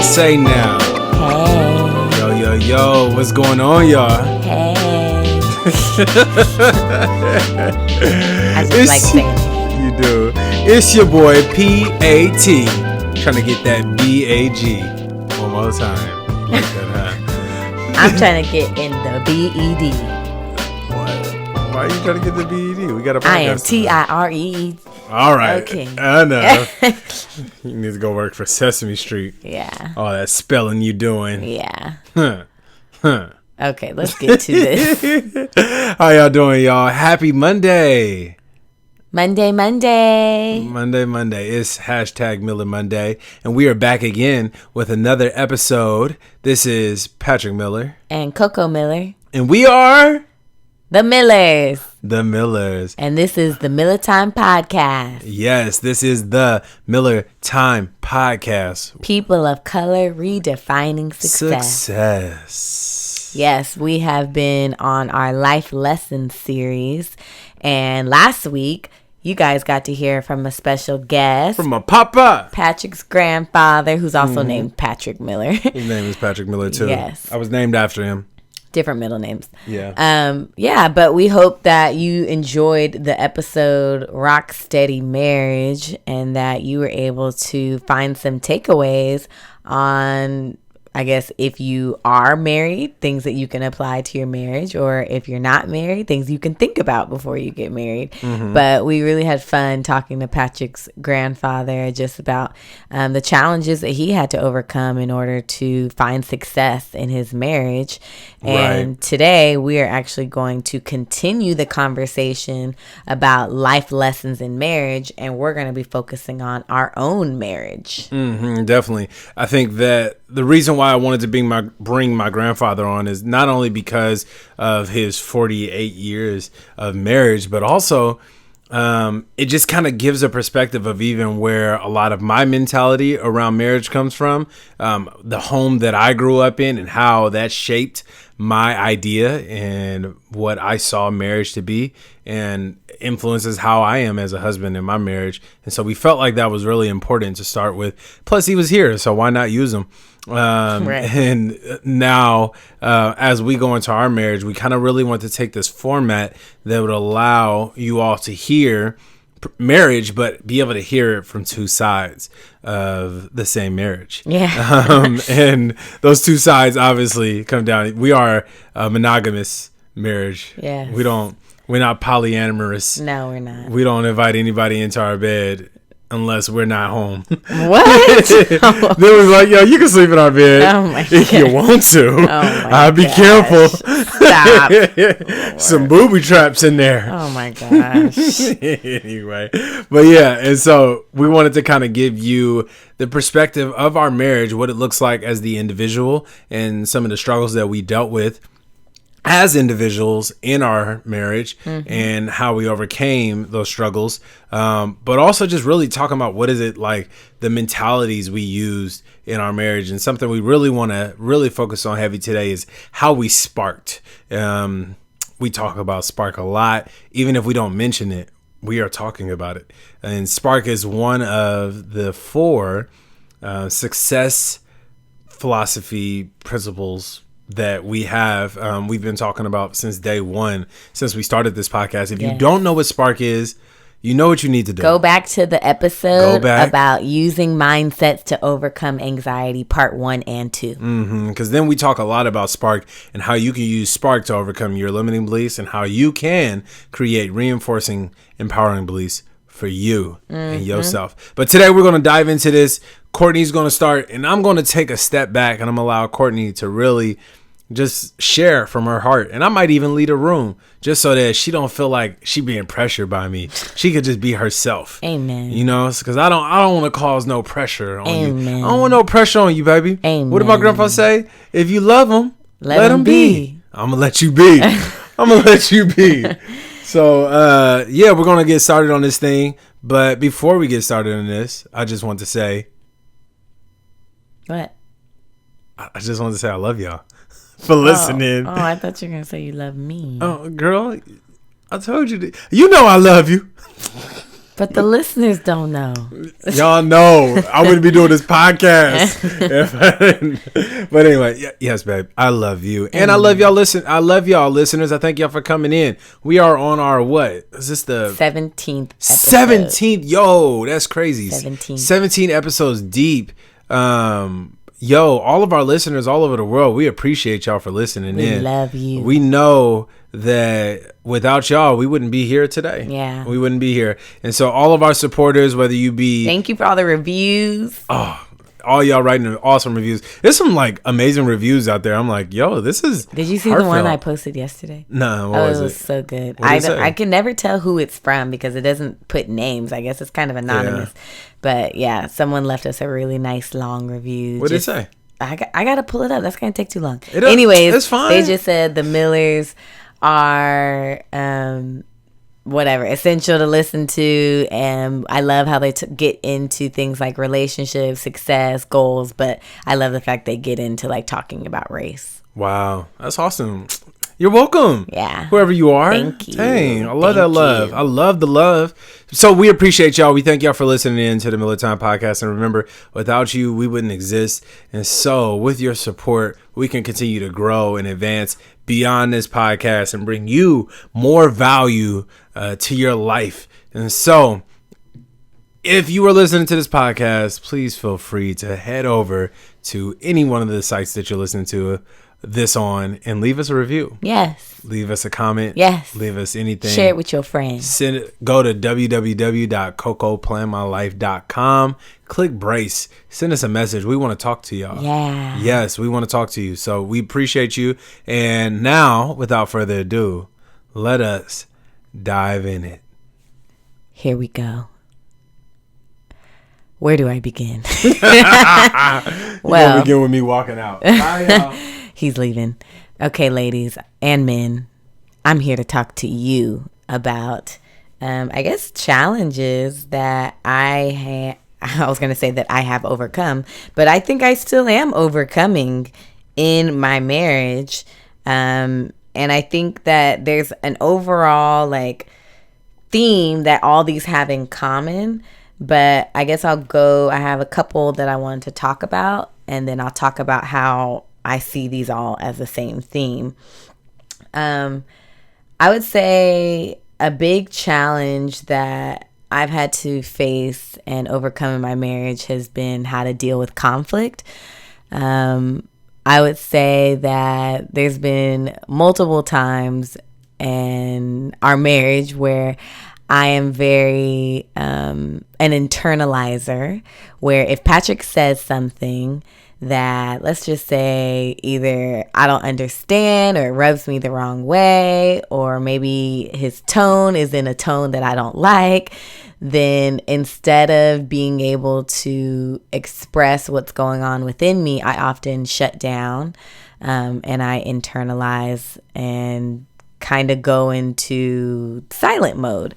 say now? Hey. Yo, what's going on, y'all? Hey. I just like saying it. You do. It's your boy, P-A-T. Trying to get that B-A-G. One more time. Like that, huh? I'm trying to get in the B-E-D. What? Why are you trying to get the B-E-D? We got a podcast. I am T-I-R-E. All right. Okay. I know. You need to go work for Sesame Street. Yeah. All that spelling you doing. Yeah. Huh. Okay, let's get to this. How y'all doing, y'all? Happy Monday. Monday. It's hashtag Miller Monday. And we are back again with another episode. This is Patrick Miller. And CoCo Miller. And we are... The Millers. The Millers. And this is the Miller Time Podcast. Yes, this is the Miller Time Podcast. People of color redefining success. Yes, we have been on our life lesson series. And last week, you guys got to hear from a special guest. From a papa. Patrick's grandfather, who's also named Patrick Miller. His name is Patrick Miller, too. Yes. I was named after him. Different middle names. Yeah. But we hope that you enjoyed the episode Rock Steady Marriage and that you were able to find some takeaways on, I guess, if you are married, things that you can apply to your marriage, or if you're not married, things you can think about before you get married. But we really had fun talking to Patrick's grandfather just about the challenges that he had to overcome in order to find success in his marriage. And today we are actually going to continue the conversation about life lessons in marriage, and we're going to be focusing on our own marriage. Definitely. I think that the reason why I wanted to bring my grandfather on is not only because of his 48 years of marriage, but also it just kind of gives a perspective of even where a lot of my mentality around marriage comes from, the home that I grew up in and how that shaped my idea and what I saw marriage to be, and influences how I am as a husband in my marriage. And so we felt like that was really important to start with. Plus he was here, so why not use him? And now as we go into our marriage, we kind of really want to take this format that would allow you all to hear marriage, but be able to hear it from two sides of the same marriage. And those two sides obviously come down. We are a monogamous marriage. Yes. We're not polyamorous. No, we're not. We don't invite anybody into our bed unless we're not home. What? They was like, yo, you can sleep in our bed if you want to. I'll be careful. Stop. Some booby traps in there. Oh my gosh. Anyway, but yeah, and so we wanted to kind of give you the perspective of our marriage, what it looks like as the individual, and some of the struggles that we dealt with as individuals in our marriage, and how we overcame those struggles, but also just really talking about what is it like, the mentalities we used in our marriage. And something we really want to really focus on heavy today is how we sparked. We talk about spark a lot. Even if we don't mention it, we are talking about it. And spark is one of the 4 success philosophy principles that we have. We've been talking about since day one, since we started this podcast. If you don't know what spark is, you know what you need to do. Go back to the episode about using mindsets to overcome anxiety, part 1 and 2. Because then we talk a lot about spark and how you can use spark to overcome your limiting beliefs, and how you can create reinforcing, empowering beliefs for you and yourself. But today we're going to dive into this. Courtney's going to start, and I'm going to take a step back, and I'm going to allow Courtney to really just share from her heart. And I might even lead a room just so that she don't feel like she being pressured by me. She could just be herself. Amen. You know, because I don't want to cause no pressure on Amen. you. I don't want no pressure on you, baby. Amen. What did my grandpa say? If you love him, let him be. I'm going to let you be. I'm going to let you be. So, we're going to get started on this thing. But before we get started on this, I just want to say... What? I just want to say I love y'all for listening. Oh, I thought you were going to say you love me. Oh, girl, I told you. You know I love you. But the listeners don't know. Y'all know I wouldn't be doing this podcast if I didn't. But anyway, yes, babe, I love you, and I love y'all. I love y'all listeners. I thank y'all for coming in. We are on our what? Is this the 17th? 17th. Yo, that's crazy. 17 episodes deep. Yo, all of our listeners all over the world, we appreciate y'all for listening in. We love you. We know that without y'all, we wouldn't be here today. Yeah. We wouldn't be here. And so all of our supporters, whether you be... Thank you for all the reviews. Oh, all y'all writing awesome reviews. There's some like amazing reviews out there. I'm like, yo, this is Did you see heartfelt. the one I posted yesterday? No, what was it it? was so good. What I can never tell who it's from because it doesn't put names. I guess it's kind of anonymous. Yeah. But yeah, someone left us a really nice long review. What did it say? I got to pull it up. That's going to take too long. Anyways, it's fine. They just said the Millers are whatever, essential to listen to, and I love how they get into things like relationships, success, goals, but I love the fact they get into like talking about race. Wow, that's awesome. You're welcome. Yeah. Whoever you are. Thank you. Dang, I love that love. I love the love. So we appreciate y'all. We thank y'all for listening in to the Miller Time Podcast. And remember, without you, we wouldn't exist. And so with your support, we can continue to grow and advance beyond this podcast and bring you more value to your life. And so if you are listening to this podcast, please feel free to head over to any one of the sites that you're listening to this on and leave us a review. Yes. Leave us a comment. Yes. Leave us anything. Share it with your friends. Go to www.cocoplanmylife.com. Click brace. Send us a message. We want to talk to y'all. Yeah. Yes, we want to talk to you. So we appreciate you. And now, without further ado, let us dive in it. Here we go. Where do I begin? Well, begin with me walking out. Bye, y'all. He's leaving. Okay, ladies and men, I'm here to talk to you about, I guess, challenges that I was going to say that I have overcome, but I think I still am overcoming in my marriage. And I think that there's an overall like theme that all these have in common. But I guess I have a couple that I wanted to talk about, and then I'll talk about how I see these all as the same theme. I would say a big challenge that I've had to face and overcome in my marriage has been how to deal with conflict. I would say that there's been multiple times in our marriage where I am very an internalizer, where if Patrick says something that, let's just say, either I don't understand or it rubs me the wrong way, or maybe his tone is in a tone that I don't like, then instead of being able to express what's going on within me, I often shut down and I internalize and kind of go into silent mode.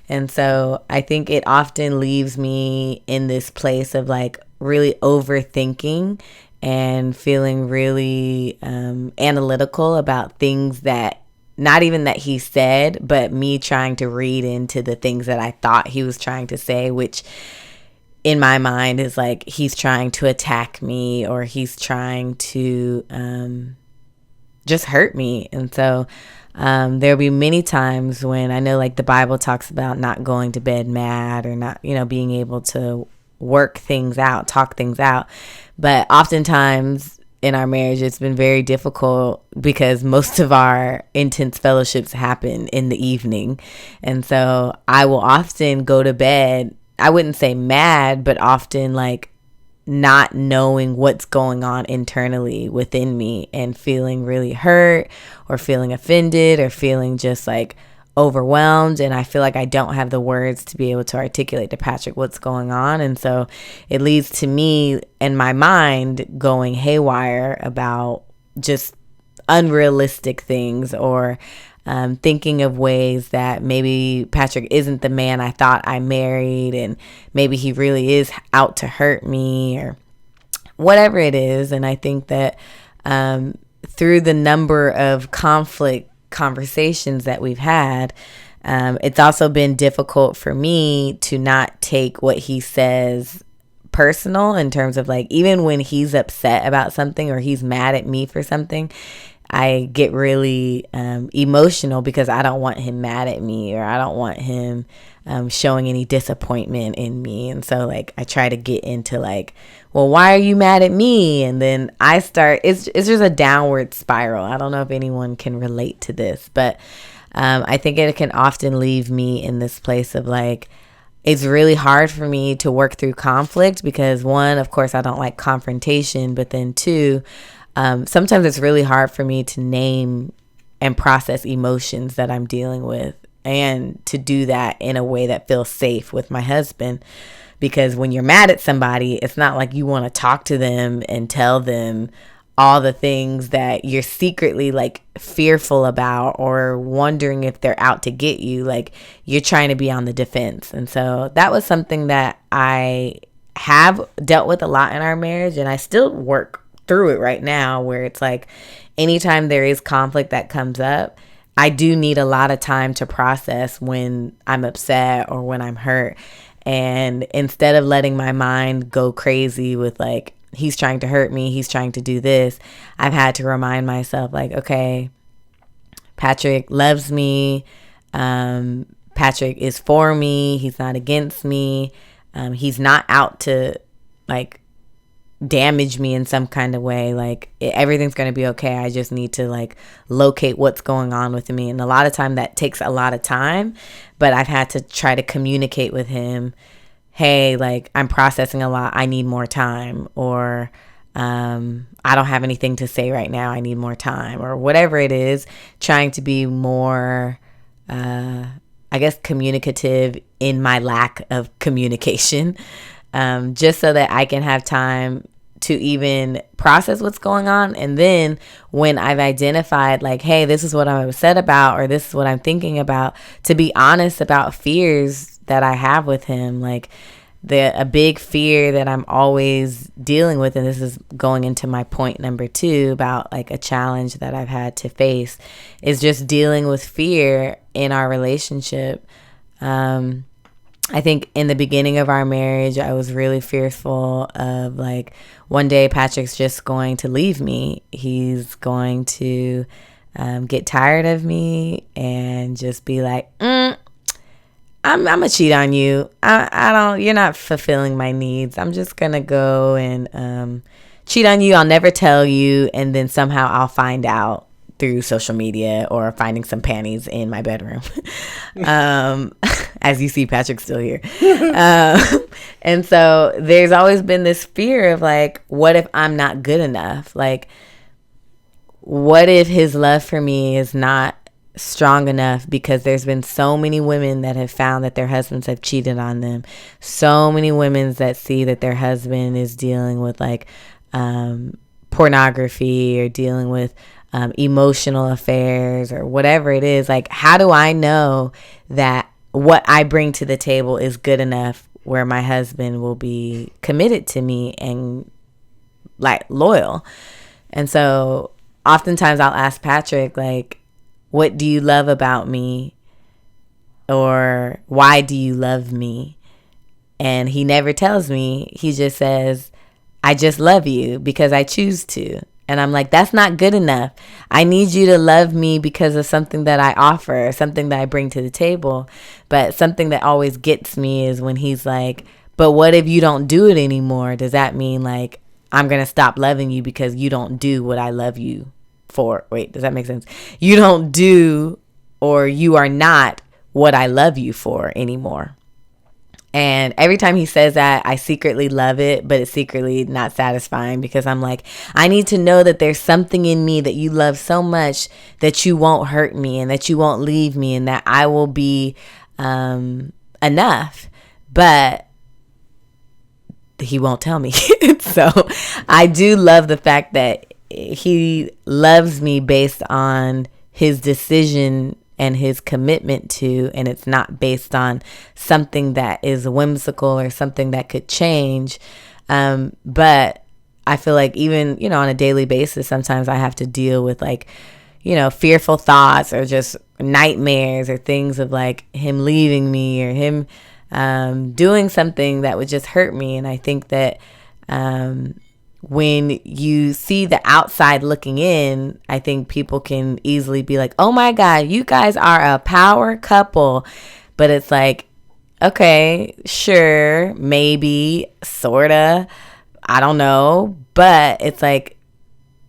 And so I think it often leaves me in this place of like really overthinking and feeling really analytical about things that not even that he said, but me trying to read into the things that I thought he was trying to say, which in my mind is like he's trying to attack me or he's trying to just hurt me. And so there'll be many times when I know like the Bible talks about not going to bed mad or not, being able to work things out, talk things out. But oftentimes in our marriage, it's been very difficult because most of our intense fellowships happen in the evening. And so I will often go to bed, I wouldn't say mad, but often like not knowing what's going on internally within me and feeling really hurt or feeling offended or feeling just like overwhelmed. And I feel like I don't have the words to be able to articulate to Patrick what's going on. And so it leads to me in my mind going haywire about just unrealistic things or thinking of ways that maybe Patrick isn't the man I thought I married and maybe he really is out to hurt me or whatever it is. And I think that through the number of conflict conversations that we've had, It's also been difficult for me to not take what he says personal, in terms of like, even when he's upset about something or he's mad at me for something, I get really emotional because I don't want him mad at me, or I don't want him showing any disappointment in me. And so like I try to get into like, well, why are you mad at me? And then I start, it's just a downward spiral. I don't know if anyone can relate to this, but I think it can often leave me in this place of like, it's really hard for me to work through conflict because, one, of course, I don't like confrontation, but then two, sometimes it's really hard for me to name and process emotions that I'm dealing with, and to do that in a way that feels safe with my husband. Because when you're mad at somebody, it's not like you want to talk to them and tell them all the things that you're secretly like fearful about or wondering if they're out to get you. Like, you're trying to be on the defense. And so that was something that I have dealt with a lot in our marriage, and I still work through it right now, where it's like anytime there is conflict that comes up, I do need a lot of time to process when I'm upset or when I'm hurt. And instead of letting my mind go crazy with like, he's trying to hurt me, he's trying to do this, I've had to remind myself like, okay, Patrick loves me. Patrick is for me. He's not against me. He's not out to like damage me in some kind of way. Like, everything's going to be okay. I just need to like locate what's going on with me. And a lot of time that takes a lot of time, but I've had to try to communicate with him, hey, like, I'm processing a lot, I need more time, or I don't have anything to say right now, I need more time, or whatever it is, trying to be more I guess communicative in my lack of communication, just so that I can have time to even process what's going on. And then when I've identified like, hey, this is what I'm upset about, or this is what I'm thinking about, to be honest about fears that I have with him. Like, a big fear that I'm always dealing with, and this is going into my point number 2 about like a challenge that I've had to face, is just dealing with fear in our relationship. I think in the beginning of our marriage, I was really fearful of like, one day Patrick's just going to leave me. He's going to get tired of me and just be like, I'm gonna cheat on you. You're not fulfilling my needs. I'm just gonna go and cheat on you. I'll never tell you, and then somehow I'll find out through social media or finding some panties in my bedroom. As you see, Patrick's still here. And so there's always been this fear of like, what if I'm not good enough? Like, what if his love for me is not strong enough? Because there's been so many women that have found that their husbands have cheated on them. So many women that see that their husband is dealing with like pornography, or dealing with emotional affairs, or whatever it is. Like, how do I know that what I bring to the table is good enough where my husband will be committed to me and like loyal? And so oftentimes I'll ask Patrick, like, what do you love about me? Or why do you love me? And he never tells me. He just says, I just love you because I choose to. And I'm like, that's not good enough. I need you to love me because of something that I offer, something that I bring to the table. But something that always gets me is when he's like, but what if you don't do it anymore? Does that mean like I'm going to stop loving you because you don't do what I love you for? Wait, does that make sense? You don't do, or you are not what I love you for anymore. And every time he says that, I secretly love it, but it's secretly not satisfying, because I'm like, I need to know that there's something in me that you love so much that you won't hurt me, and that you won't leave me, and that I will be enough. But he won't tell me. So I do love the fact that he loves me based on his decision and his commitment to, and it's not based on something that is whimsical or something that could change. But I feel like even, on a daily basis, sometimes I have to deal with like, fearful thoughts or just nightmares or things of like him leaving me or him doing something that would just hurt me. And I think that when you see the outside looking in, I think people can easily be like, oh my God, you guys are a power couple. But it's like, okay, sure, maybe, sorta, I don't know. But it's like,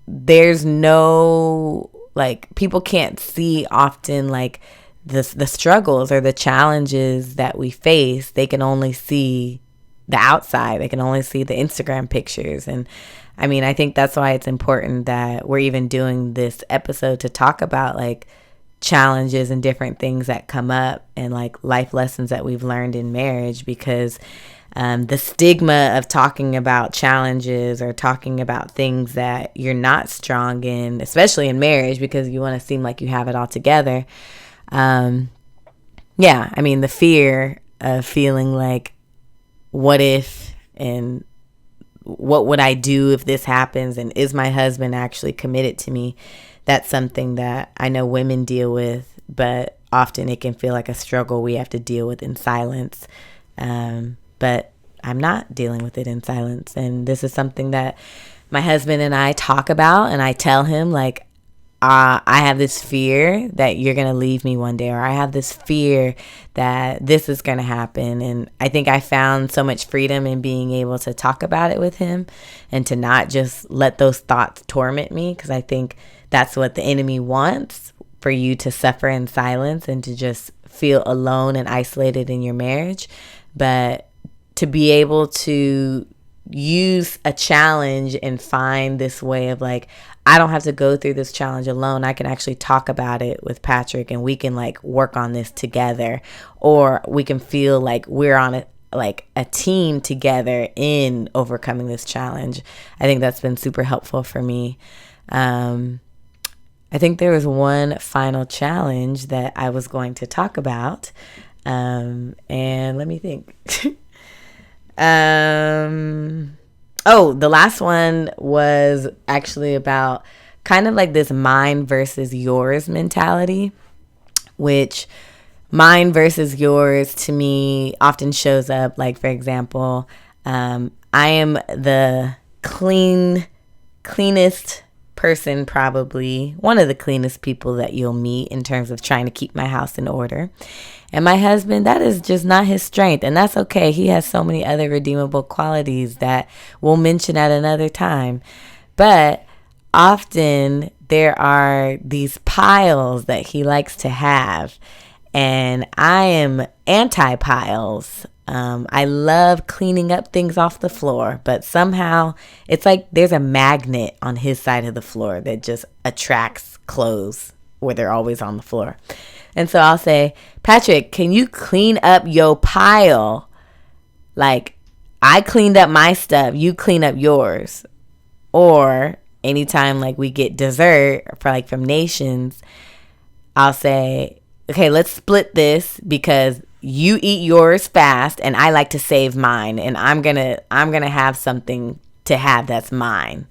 there's no, like, people can't see often like the struggles or the challenges that we face. They can only see the outside. They can only see the Instagram pictures. And I mean, I think that's why it's important that we're even doing this episode to talk about like challenges and different things that come up and like life lessons that we've learned in marriage, because the stigma of talking about challenges or talking about things that you're not strong in, especially in marriage, because you want to seem like you have it all together. Yeah, I mean, the fear of feeling like, what if, and what would I do if this happens, and is my husband actually committed to me? That's something that I know women deal with, but often it can feel like a struggle we have to deal with in silence. But I'm not dealing with it in silence. And this is something that my husband and I talk about, and I tell him like, I have this fear that you're going to leave me one day, or I have this fear that this is going to happen. And I think I found so much freedom in being able to talk about it with him and to not just let those thoughts torment me, because I think that's what the enemy wants, for you to suffer in silence and to just feel alone and isolated in your marriage. But to be able to use a challenge and find this way of like, I don't have to go through this challenge alone. I can actually talk about it with Patrick, and we can like work on this together, or we can feel like we're on a team together in overcoming this challenge. I think that's been super helpful for me. I think there was one final challenge that I was going to talk about. And let me think. The last one was actually about kind of like this mine versus yours mentality, which mine versus yours to me often shows up like, for example, I am the cleanest person, probably one of the cleanest people that you'll meet in terms of trying to keep my house in order. And my husband, that is just not his strength. And that's okay. He has so many other redeemable qualities that we'll mention at another time. But often there are these piles that he likes to have. And I am anti-piles. I love cleaning up things off the floor, but somehow it's like there's a magnet on his side of the floor that just attracts clothes where they're always on the floor. And so I'll say, Patrick, can you clean up your pile? Like, I cleaned up my stuff, you clean up yours. Or anytime like we get dessert for like from Nations, I'll say, okay, let's split this because you eat yours fast and I like to save mine, and I'm gonna have something to have that's mine.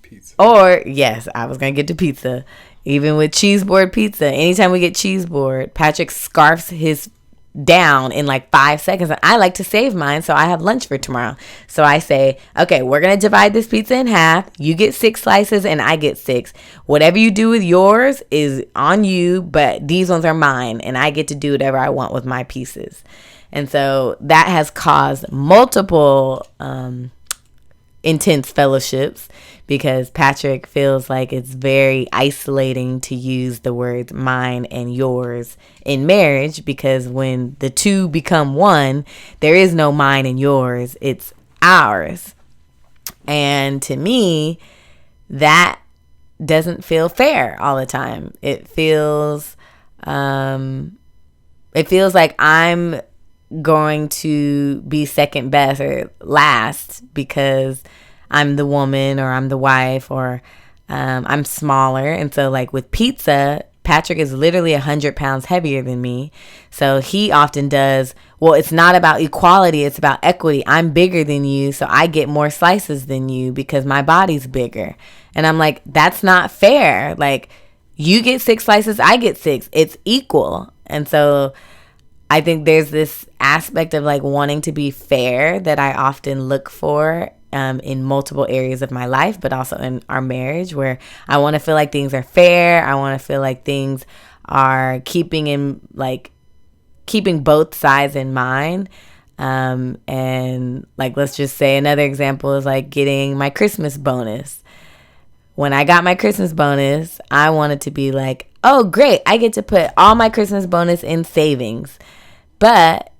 Pizza. Or yes, I was gonna get to pizza. Even with cheese board pizza, anytime we get cheese board, Patrick scarfs his down in like 5 seconds. And I like to save mine, so I have lunch for tomorrow. So I say, okay, we're going to divide this pizza in half. You get 6 slices and I get 6. Whatever you do with yours is on you, but these ones are mine, and I get to do whatever I want with my pieces. And so that has caused multiple intense fellowships, because Patrick feels like it's very isolating to use the words mine and yours in marriage, because when the two become one, there is no mine and yours, it's ours. And to me, that doesn't feel fair all the time. It feels like I'm going to be second best or last because I'm the woman, or I'm the wife, or I'm smaller. And so like with pizza, Patrick is literally 100 pounds heavier than me. So he often does, well, it's not about equality, it's about equity. I'm bigger than you, so I get more slices than you because my body's bigger. And I'm like, that's not fair. Like, you get 6 slices, I get 6. It's equal. And so I think there's this aspect of like wanting to be fair that I often look for in multiple areas of my life, but also in our marriage, where I want to feel like things are fair. I want to feel like things are keeping both sides in mind. And like, let's just say another example is like getting my Christmas bonus. When I got my Christmas bonus, I wanted to be like, oh, great, I get to put all my Christmas bonus in savings. But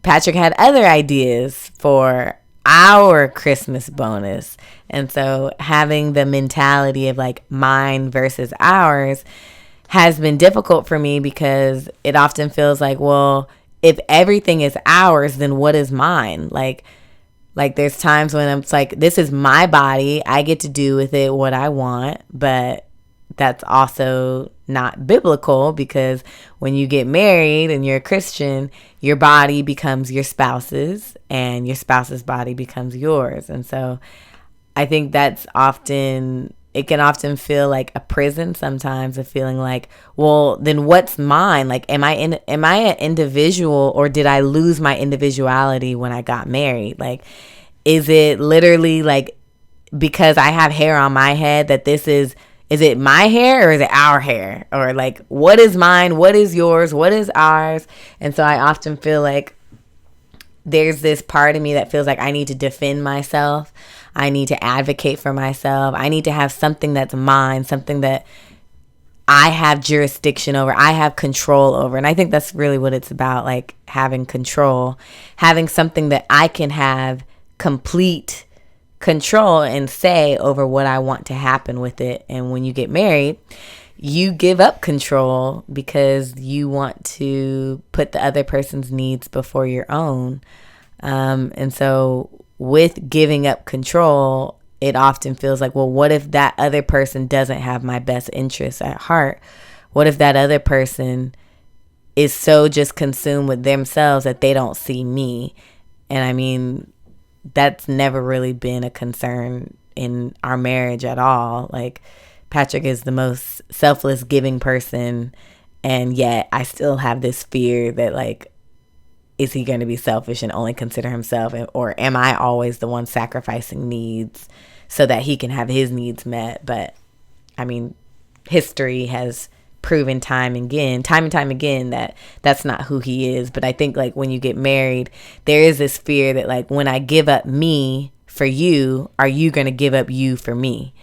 Patrick had other ideas for our Christmas bonus. And so having the mentality of like mine versus ours has been difficult for me, because it often feels like, well, if everything is ours, then what is mine? Like there's times when it's like, this is my body. I get to do with it what I want. But that's also not biblical, because when you get married and you're a Christian, your body becomes your spouse's and your spouse's body becomes yours. And so I think it can often feel like a prison sometimes, of feeling like, well, then what's mine? Like, am I an individual, or did I lose my individuality when I got married? Like, is it literally like, because I have hair on my head, that is it my hair or is it our hair? Or like, what is mine? What is yours? What is ours? And so I often feel like there's this part of me that feels like I need to defend myself. I need to advocate for myself. I need to have something that's mine, something that I have jurisdiction over, I have control over. And I think that's really what it's about, like having control, having something that I can have complete control and say over what I want to happen with it. And when you get married, you give up control because you want to put the other person's needs before your own. And so with giving up control, it often feels like, well, what if that other person doesn't have my best interests at heart? What if that other person is so just consumed with themselves that they don't see me? And I mean, that's never really been a concern in our marriage at all. Like, Patrick is the most selfless giving person, and yet I still have this fear that, like, is he going to be selfish and only consider himself, or am I always the one sacrificing needs so that he can have his needs met? But I mean, history has proven time and time again that that's not who he is. But I think, like, when you get married, there is this fear that, like, when I give up me for you, are you going to give up you for me?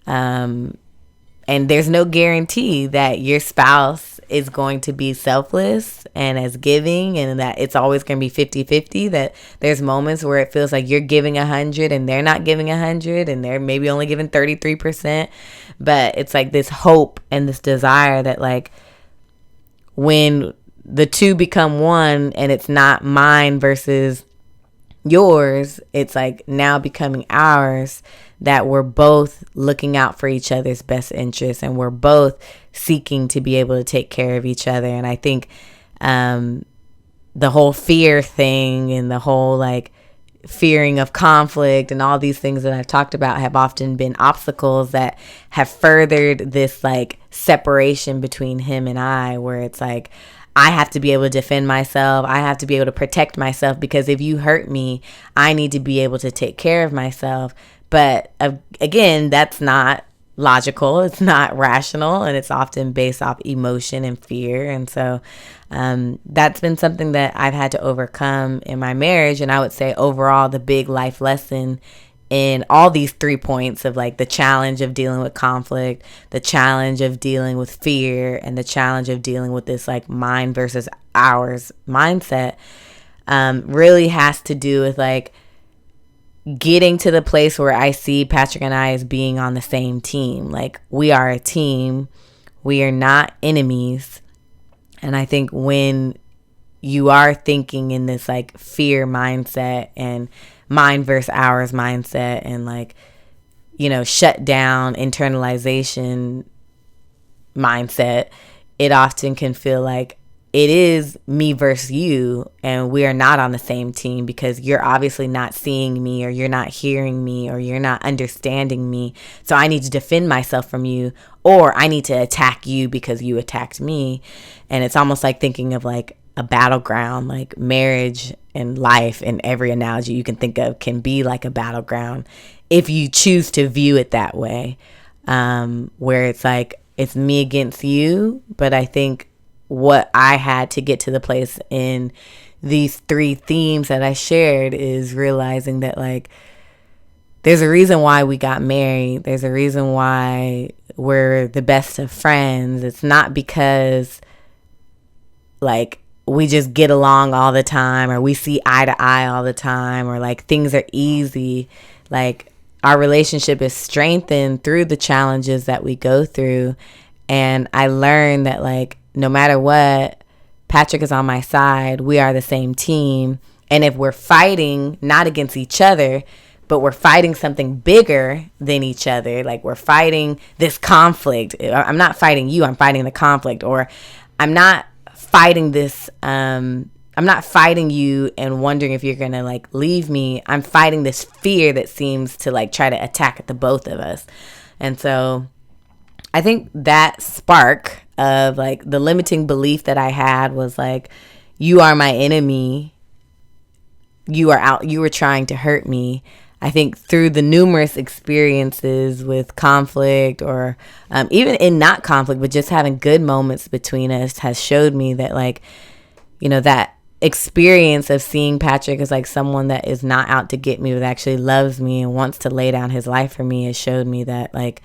And there's no guarantee that your spouse is going to be selfless and as giving, and that it's always going to be 50-50, that there's moments where it feels like you're giving 100 and they're not giving 100, and they're maybe only giving 33%. But it's like this hope and this desire that, like, when the two become one and it's not mine versus yours, it's like now becoming ours, that we're both looking out for each other's best interests, and we're both seeking to be able to take care of each other. And I think the whole fear thing and the whole, like, fearing of conflict and all these things that I've talked about have often been obstacles that have furthered this, like, separation between him and I, where it's like, I have to be able to defend myself. I have to be able to protect myself, because if you hurt me, I need to be able to take care of myself. But again, that's not logical. It's not rational, and it's often based off emotion and fear. And so that's been something that I've had to overcome in my marriage. And I would say overall, the big life lesson in all these 3 points of, like, the challenge of dealing with conflict, the challenge of dealing with fear, and the challenge of dealing with this, like, mine versus ours mindset, really has to do with, like, getting to the place where I see Patrick and I as being on the same team. Like, we are a team. We are not enemies. And I think when you are thinking in this, like, fear mindset and mine versus ours mindset, and, like, you know, shut down internalization mindset, it often can feel like it is me versus you, and we are not on the same team because you're obviously not seeing me, or you're not hearing me, or you're not understanding me. So I need to defend myself from you, or I need to attack you because you attacked me. And it's almost like thinking of like a battleground, like marriage and life, and every analogy you can think of can be like a battleground if you choose to view it that way, where it's like it's me against you. But I think what I had to get to the place in these 3 themes that I shared is realizing that like there's a reason why we got married. There's a reason why we're the best of friends. It's not because like we just get along all the time, or we see eye to eye all the time, or like things are easy. Like our relationship is strengthened through the challenges that we go through. And I learned that like no matter what, Patrick is on my side. We are the same team. And if we're fighting not against each other, but we're fighting something bigger than each other, like we're fighting this conflict. I'm not fighting you, I'm fighting the conflict. Or I'm not fighting this, I'm not fighting you and wondering if you're going to like leave me. I'm fighting this fear that seems to like try to attack the both of us. And so I think that spark of like the limiting belief that I had was like, you are my enemy. You were trying to hurt me. I think through the numerous experiences with conflict, or even in not conflict, but just having good moments between us, has showed me that like, that experience of seeing Patrick as like someone that is not out to get me, but actually loves me and wants to lay down his life for me, has showed me that like,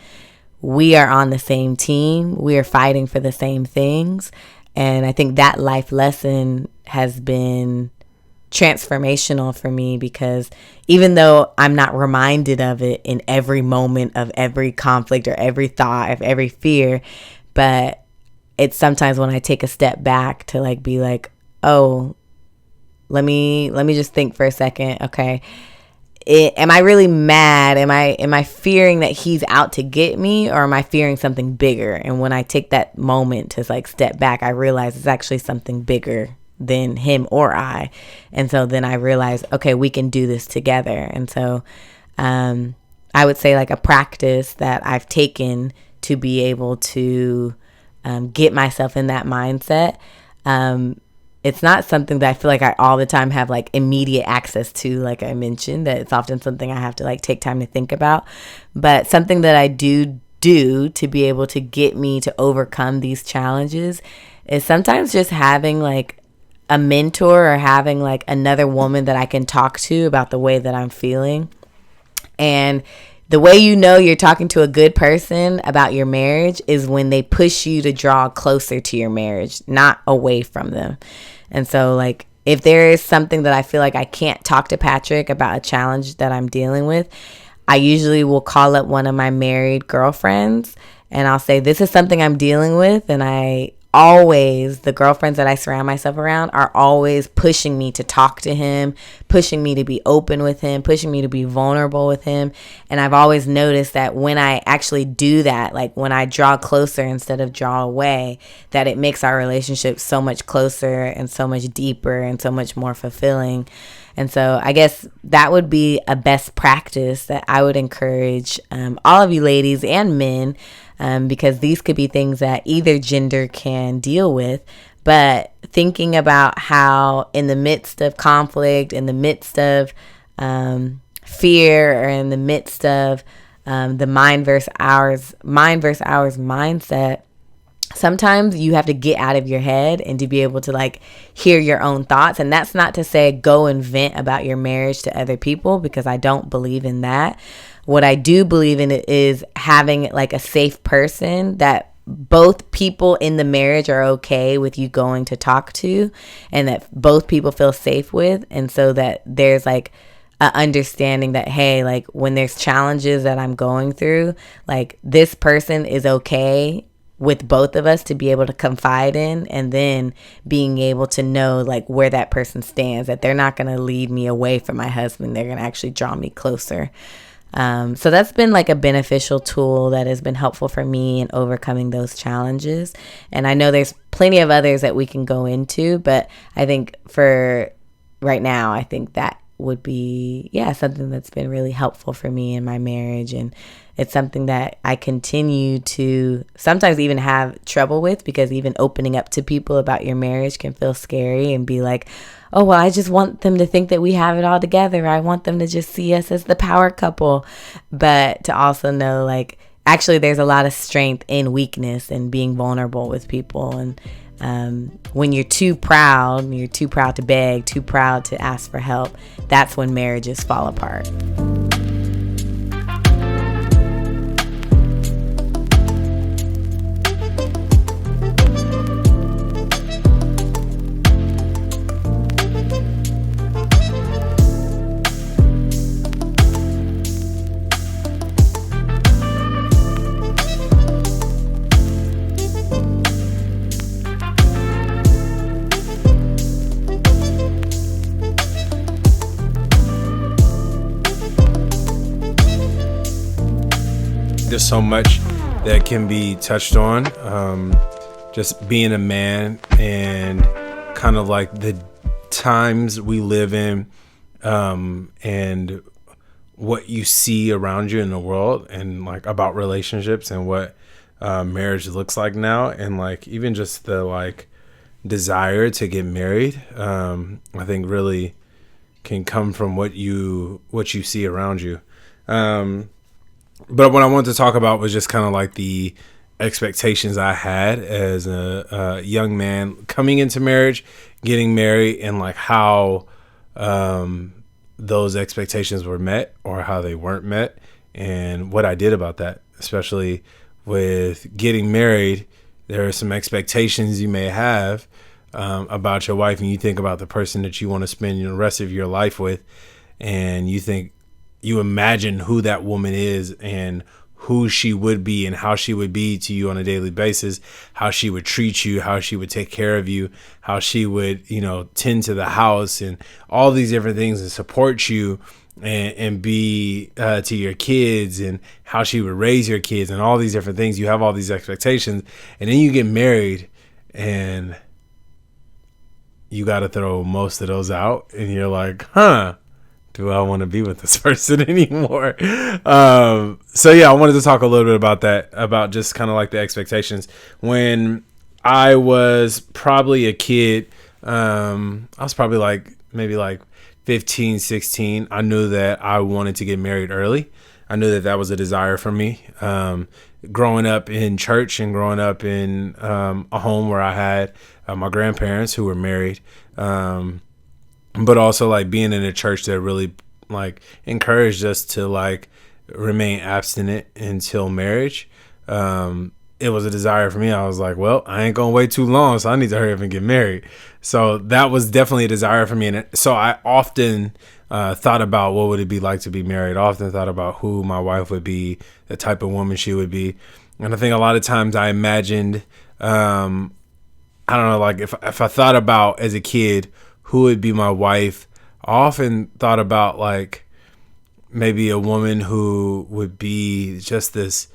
we are on the same team. We are fighting for the same things. And I think that life lesson has been transformational for me, because even though I'm not reminded of it in every moment of every conflict or every thought of every fear, but it's sometimes when I take a step back to like be like, oh, let me just think for a second. Okay. Am I really mad? Am I fearing that he's out to get me, or am I fearing something bigger? And when I take that moment to like step back, I realize it's actually something bigger than him or I. And so then I realize, okay, we can do this together. And so I would say like a practice that I've taken to be able to get myself in that mindset. It's not something that I feel like I all the time have like immediate access to, like I mentioned, that it's often something I have to like take time to think about. But something that I do to be able to get me to overcome these challenges is sometimes just having like a mentor, or having like another woman that I can talk to about the way that I'm feeling. And the way you're talking to a good person about your marriage is when they push you to draw closer to your marriage, not away from them. And so like if there is something that I feel like I can't talk to Patrick about, a challenge that I'm dealing with, I usually will call up one of my married girlfriends and I'll say, this is something I'm dealing with. And the girlfriends that I surround myself around are always pushing me to talk to him, pushing me to be open with him, pushing me to be vulnerable with him. And I've always noticed that when I actually do that, like when I draw closer instead of draw away, that it makes our relationship so much closer and so much deeper and so much more fulfilling. And so I guess that would be a best practice that I would encourage all of you ladies and men, because these could be things that either gender can deal with. But thinking about how in the midst of conflict, in the midst of fear, or in the midst of the mind versus ours mindset, sometimes you have to get out of your head and to be able to like hear your own thoughts. And that's not to say go and vent about your marriage to other people, because I don't believe in that. What I do believe in is having like a safe person that both people in the marriage are okay with you going to talk to, and that both people feel safe with. And so that there's like a understanding that, hey, like when there's challenges that I'm going through, like this person is okay with both of us to be able to confide in, and then being able to know like where that person stands, that they're not going to lead me away from my husband. They're going to actually draw me closer. So that's been like a beneficial tool that has been helpful for me in overcoming those challenges. And I know there's plenty of others that we can go into, but I think for right now, I think that would be, something that's been really helpful for me in my marriage. And it's something that I continue to sometimes even have trouble with, because even opening up to people about your marriage can feel scary and be like, oh, well, I just want them to think that we have it all together. I want them to just see us as the power couple. But to also know, like, actually there's a lot of strength in weakness and being vulnerable with people. And when you're too proud to beg, too proud to ask for help, that's when marriages fall apart. There's so much that can be touched on. Just being a man and kind of like the times we live in, and what you see around you in the world, and like about relationships and what marriage looks like now, and like even just the like desire to get married. I think really can come from what you see around you. But what I wanted to talk about was just kind of like the expectations I had as a young man coming into marriage, getting married, and like how those expectations were met or how they weren't met, and what I did about that. Especially with getting married, there are some expectations you may have about your wife, and you think about the person that you want to spend the rest of your life with, and you imagine who that woman is and who she would be and how she would be to you on a daily basis, how she would treat you, how she would take care of you, how she would, tend to the house and all these different things and support you and be to your kids, and how she would raise your kids and all these different things. You have all these expectations, and then you get married and you got to throw most of those out, and you're like, do I want to be with this person anymore? So I wanted to talk a little bit about that, about just kind of like the expectations. When I was probably a kid, I was probably maybe 15, 16. I knew that I wanted to get married early. I knew that was a desire for me. Growing up in church and growing up in a home where I had my grandparents who were married, but also like being in a church that really like encouraged us to like remain abstinent until marriage. It was a desire for me. I was like, well, I ain't gonna wait too long, so I need to hurry up and get married. So that was definitely a desire for me. And so I often thought about what would it be like to be married. I often thought about who my wife would be, the type of woman she would be. And I think a lot of times I imagined, I don't know, like if I thought about as a kid who would be my wife, I often thought about like maybe a woman who would be just this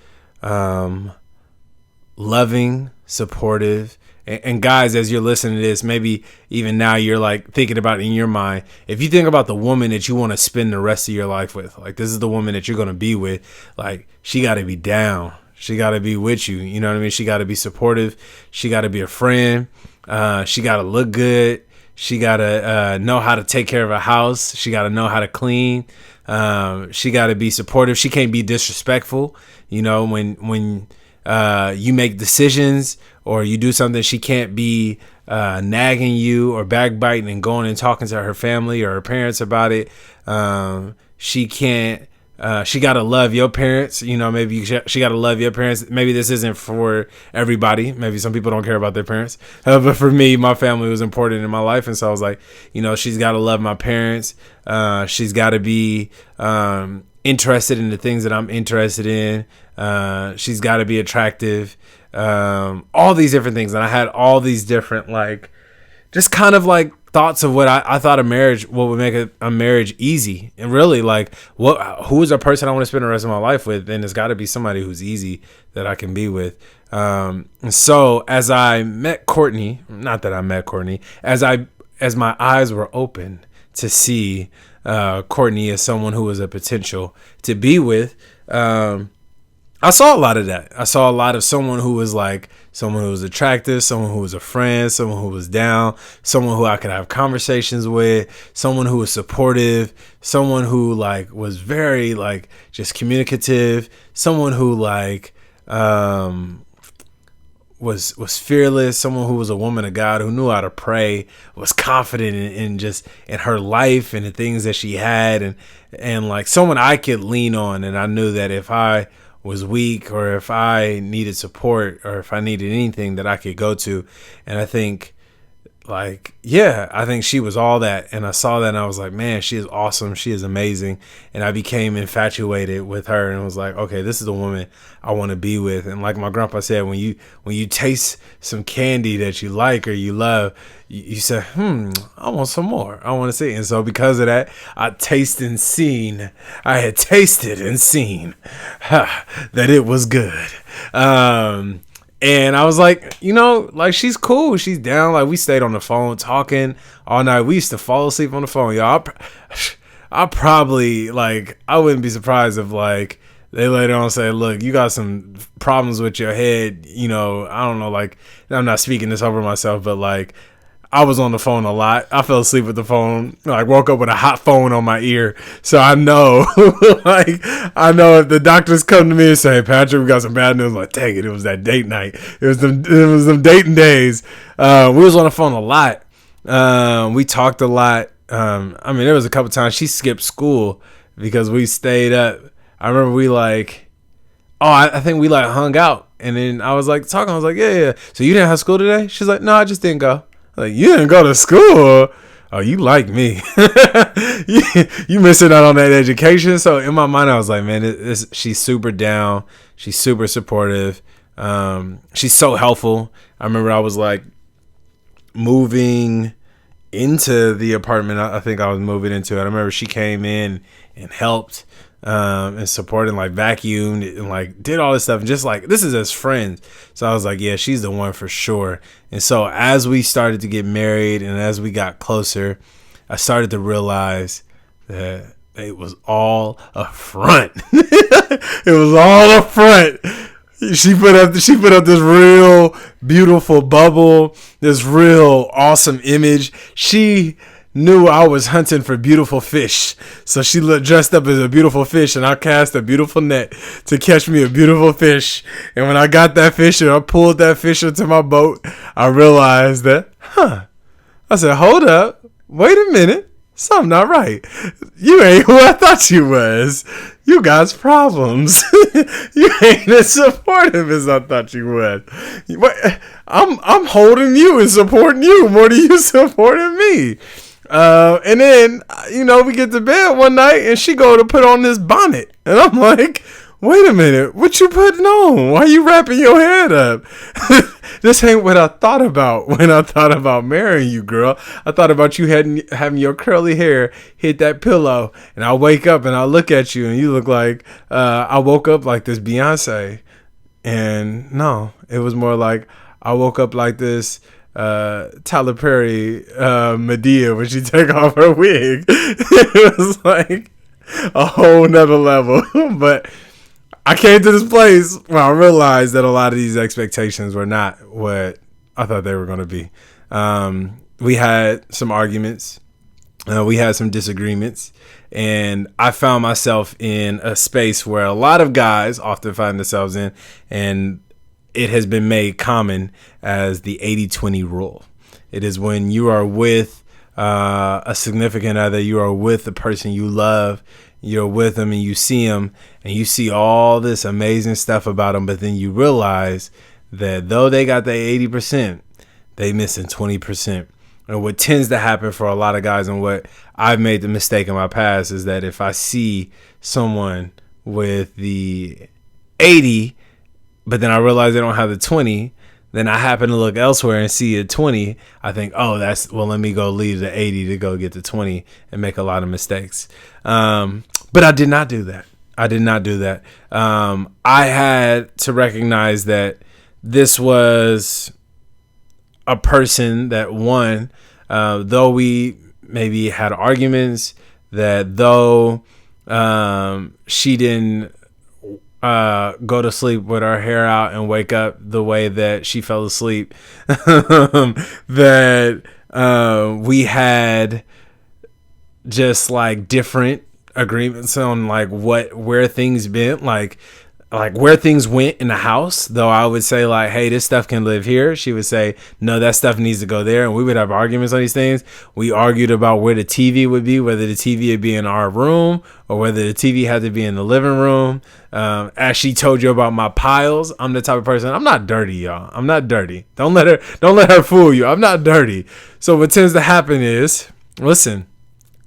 loving, supportive. And guys, as you're listening to this, maybe even now you're like thinking about it in your mind. If you think about the woman that you want to spend the rest of your life with, like this is the woman that you're going to be with, like she got to be down. She got to be with you. You know what I mean? She got to be supportive. She got to be a friend. She got to look good. She got to know how to take care of a house. She got to know how to clean. She got to be supportive. She can't be disrespectful. When you make decisions or you do something, she can't be nagging you or backbiting and going and talking to her family or her parents about it. She can't. She got to love your parents. Maybe she got to love your parents. Maybe this isn't for everybody. Maybe some people don't care about their parents. But for me, my family was important in my life. And so I was like, she's got to love my parents. She's got to be interested in the things that I'm interested in. She's got to be attractive. All these different things. And I had all these different, like, just kind of like thoughts of what I thought a marriage, what would make a marriage easy. And really, like, who is a person I want to spend the rest of my life with? And it's got to be somebody who's easy that I can be with. And so as I met Courtney, not that I met Courtney, as my eyes were open to see Courtney as someone who was a potential to be with, I saw a lot of that. I saw a lot of someone who was attractive, someone who was a friend, someone who was down, someone who I could have conversations with, someone who was supportive, someone who like was very like just communicative, someone who like was fearless, someone who was a woman of God, who knew how to pray, was confident in her life and the things that she had, and like someone I could lean on. And I knew that if I was weak or if I needed support or if I needed anything, that I could go to. And I think I think she was all that. And I saw that and I was like, man, she is awesome. She is amazing. And I became infatuated with her and was like, okay, this is the woman I want to be with. And like my grandpa said, when you taste some candy that you like or you love, you say, I want some more. I want to see. And so because of that, I had tasted and seen that it was good. And I was like, like she's cool. She's down. Like we stayed on the phone talking all night. We used to fall asleep on the phone, y'all. I probably I wouldn't be surprised if like they later on say, look, you got some problems with your head. I don't know. Like I'm not speaking this over myself, but like I was on the phone a lot. I fell asleep with the phone. Like woke up with a hot phone on my ear. So I know, I know if the doctors come to me and say, hey, Patrick, we got some bad news. I'm like, dang it, it was that date night. It was them dating days. We was on the phone a lot. We talked a lot. There was a couple times she skipped school because we stayed up. I remember I think we hung out. And then I was talking. I was like, yeah. So you didn't have school today? She's like, no, I just didn't go. Like, you didn't go to school? Oh, you like me. you missing out on that education. So in my mind, I was like, man, she's super down. She's super supportive. She's so helpful. I remember I was moving into the apartment I think I was moving into. I remember she came in and helped and supported, vacuumed and did all this stuff, and just this is as friends. So I was like, yeah, she's the one for sure. And so as we started to get married and as we got closer, I started to realize that it was all a front. It was all a front. She put up this real beautiful bubble, this real awesome image. She knew I was hunting for beautiful fish. So she looked dressed up as a beautiful fish, and I cast a beautiful net to catch me a beautiful fish. And when I got that fish and I pulled that fish into my boat, I realized that, I said, hold up, wait a minute. Something not right. You ain't who I thought you was. You got problems. You ain't as supportive as I thought you would. I'm holding you and supporting you more than you supporting me. And then, we get to bed one night and she go to put on this bonnet. And I'm like, wait a minute, what you putting on? Why you wrapping your head up? This ain't what I thought about when I thought about marrying you, girl. I thought about you having your curly hair hit that pillow, and I wake up and I look at you and you look like I woke up like this Beyonce. And no, it was more like I woke up like this Tyler Perry Medea when she take off her wig. It was like a whole nother level. But I came to this place where I realized that a lot of these expectations were not what I thought they were going to be. We had some arguments. We had some disagreements. And I found myself in a space where a lot of guys often find themselves in. And it has been made common as the 80-20 rule. It is when you are with a significant other, you are with the person you love, you're with them and you see them and you see all this amazing stuff about them, but then you realize that though they got the 80%, they missing 20%. And what tends to happen for a lot of guys, and what I've made the mistake in my past, is that if I see someone with the 80, but then I realize they don't have the 20, then I happen to look elsewhere and see a 20. I think, oh, let me go leave the 80 to go get the 20 and make a lot of mistakes. But I did not do that. I had to recognize that this was a person that, one, though we maybe had arguments, that though she didn't go to sleep with her hair out and wake up the way that she fell asleep, that we had just like different agreements on like where things been, like where things went in the house. Though I would say like, hey, this stuff can live here, she would say, no, that stuff needs to go there. And we would have arguments on these things. We argued about where the TV would be, whether the TV would be in our room or whether the TV had to be in the living room. As she told you about my piles, I'm the type of person, I'm not dirty, y'all. I'm not dirty. Don't let her fool you. I'm not dirty. So what tends to happen is, listen,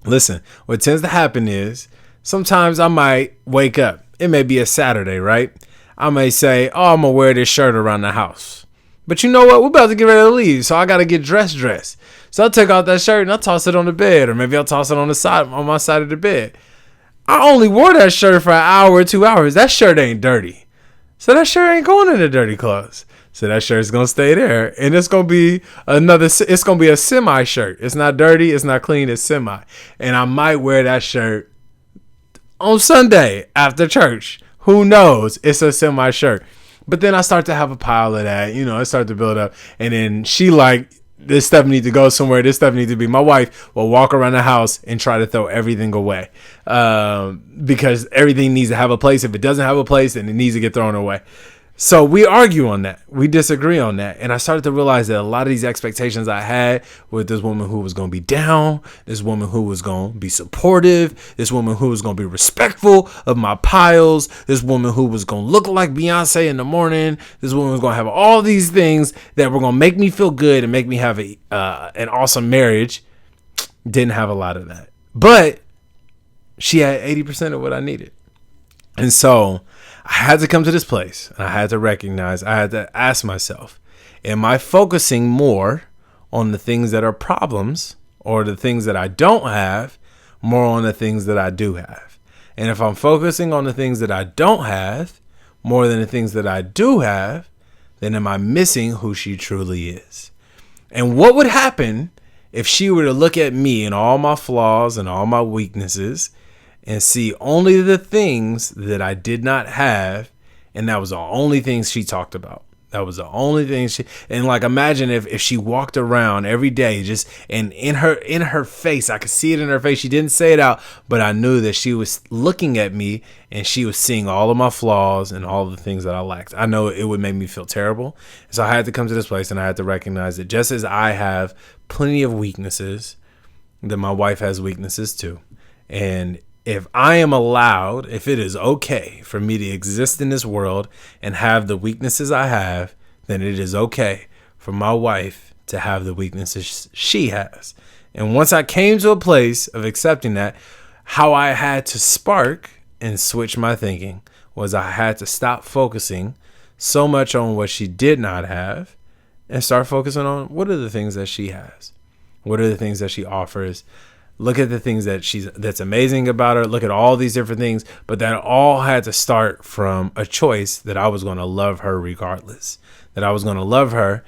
what tends to happen is sometimes I might wake up. It may be a Saturday, right? I may say, oh, I'm going to wear this shirt around the house. But you know what? We're about to get ready to leave, so I got to get dressed. So I'll take out that shirt and I'll toss it on the bed, or maybe I'll toss it on my side of the bed. I only wore that shirt for an hour or 2 hours. That shirt ain't dirty. So that shirt ain't going in the dirty clothes. So that shirt's going to stay there. And it's going to be it's going to be a semi shirt. It's not dirty. It's not clean. It's semi. And I might wear that shirt on Sunday after church. Who knows? It's a semi shirt. But then I start to have a pile of that. It started to build up. And then she like, this stuff needs to go somewhere. This stuff needs to be. My wife will walk around the house and try to throw everything away because everything needs to have a place. If it doesn't have a place, then it needs to get thrown away. So we argue on that. We disagree on that. And I started to realize that a lot of these expectations I had with this woman who was going to be down, this woman who was going to be supportive, this woman who was going to be respectful of my piles, this woman who was going to look like Beyonce in the morning, this woman was going to have all these things that were going to make me feel good and make me have an awesome marriage, didn't have a lot of that. But she had 80% of what I needed. And so I had to come to this place. I had to recognize, I had to ask myself, am I focusing more on the things that are problems or the things that I don't have, more on the things that I do have? And if I'm focusing on the things that I don't have more than the things that I do have, then am I missing who she truly is? And what would happen if she were to look at me and all my flaws and all my weaknesses and see only the things that I did not have, and that was the only things she talked about? That was the only thing and like, imagine if she walked around every day just, and in her face, I could see it in her face. She didn't say it out, but I knew that she was looking at me and she was seeing all of my flaws and all of the things that I lacked. I know it would make me feel terrible. So I had to come to this place and I had to recognize that just as I have plenty of weaknesses, that my wife has weaknesses too. And if I am allowed, if it is okay for me to exist in this world and have the weaknesses I have, then it is okay for my wife to have the weaknesses she has. And once I came to a place of accepting that, how I had to spark and switch my thinking was I had to stop focusing so much on what she did not have and start focusing on what are the things that she has. What are the things that she offers? Look at the things that's amazing about her. Look at all these different things. But that all had to start from a choice that I was going to love her regardless. That I was going to love her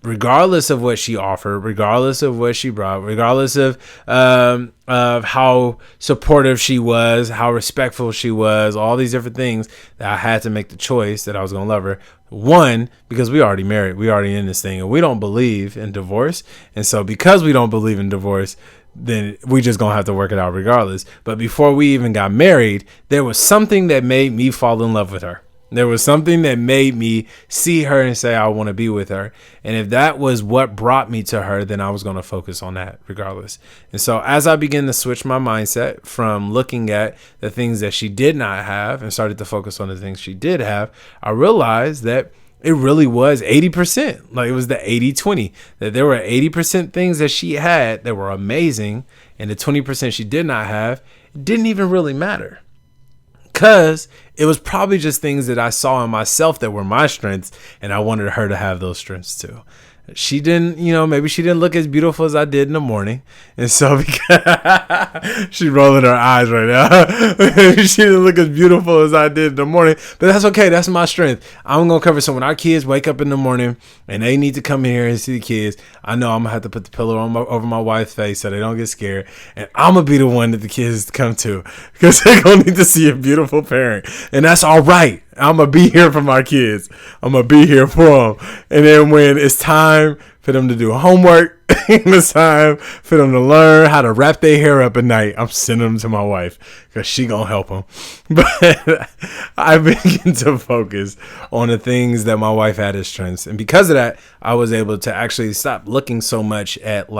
regardless of what she offered, regardless of what she brought, regardless of how supportive she was, how respectful she was, all these different things, that I had to make the choice that I was going to love her. One, because we already married, we already in this thing, and we don't believe in divorce. And so because we don't believe in divorce, then we just gonna have to work it out regardless. But before we even got married, there was something that made me fall in love with her. There was something that made me see her and say, I want to be with her. And if that was what brought me to her, then I was going to focus on that regardless. And so as I began to switch my mindset from looking at the things that she did not have and started to focus on the things she did have, I realized that it really was 80%. Like, it was the 80-20, that there were 80% things that she had that were amazing. And the 20% she did not have, it didn't even really matter. Because it was probably just things that I saw in myself that were my strengths, and I wanted her to have those strengths too. She didn't, maybe she didn't look as beautiful as I did in the morning. And so because she's rolling her eyes right now. She didn't look as beautiful as I did in the morning, but that's okay. That's my strength. I'm going to cover. So when our kids wake up in the morning and they need to come in here and see the kids, I know I'm going to have to put the pillow over my wife's face so they don't get scared. And I'm going to be the one that the kids come to because they're going to need to see a beautiful parent. And that's all right. I'm going to be here for my kids. I'm going to be here for them. And then when it's time for them to do homework, it's time for them to learn how to wrap their hair up at night, I'm sending them to my wife because she going to help them. But I begin to focus on the things that my wife had as strengths. And because of that, I was able to actually stop looking so much at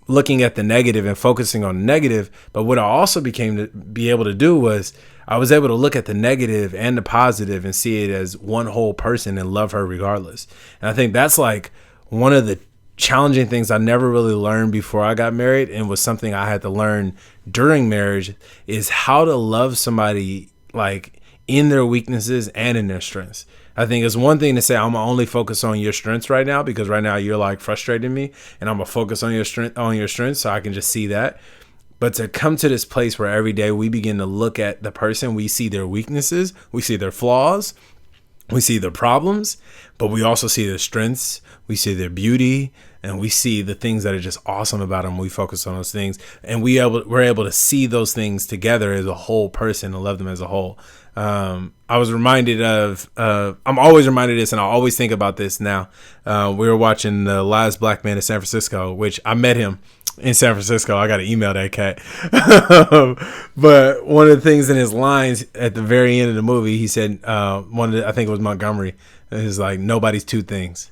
looking at the negative and focusing on the negative. But what I also became to be able to do was I was able to look at the negative and the positive and see it as one whole person and love her regardless. And I think that's like one of the challenging things I never really learned before I got married, and was something I had to learn during marriage, is how to love somebody like in their weaknesses and in their strengths. I think it's one thing to say, I'm gonna only focus on your strengths right now because right now you're like frustrating me, and I'm gonna focus on your strengths so I can just see that. But to come to this place where every day we begin to look at the person, we see their weaknesses, we see their flaws, we see their problems, but we also see their strengths, we see their beauty, and we see the things that are just awesome about them. We focus on those things, and we're able to see those things together as a whole person and love them as a whole. I was reminded of, I'm always reminded of this, and I always think about this now. We were watching The Last Black Man in San Francisco, which I met him in San Francisco. I got to email that cat. But one of the things in his lines at the very end of the movie, he said, I think it was Montgomery, is like, nobody's two things.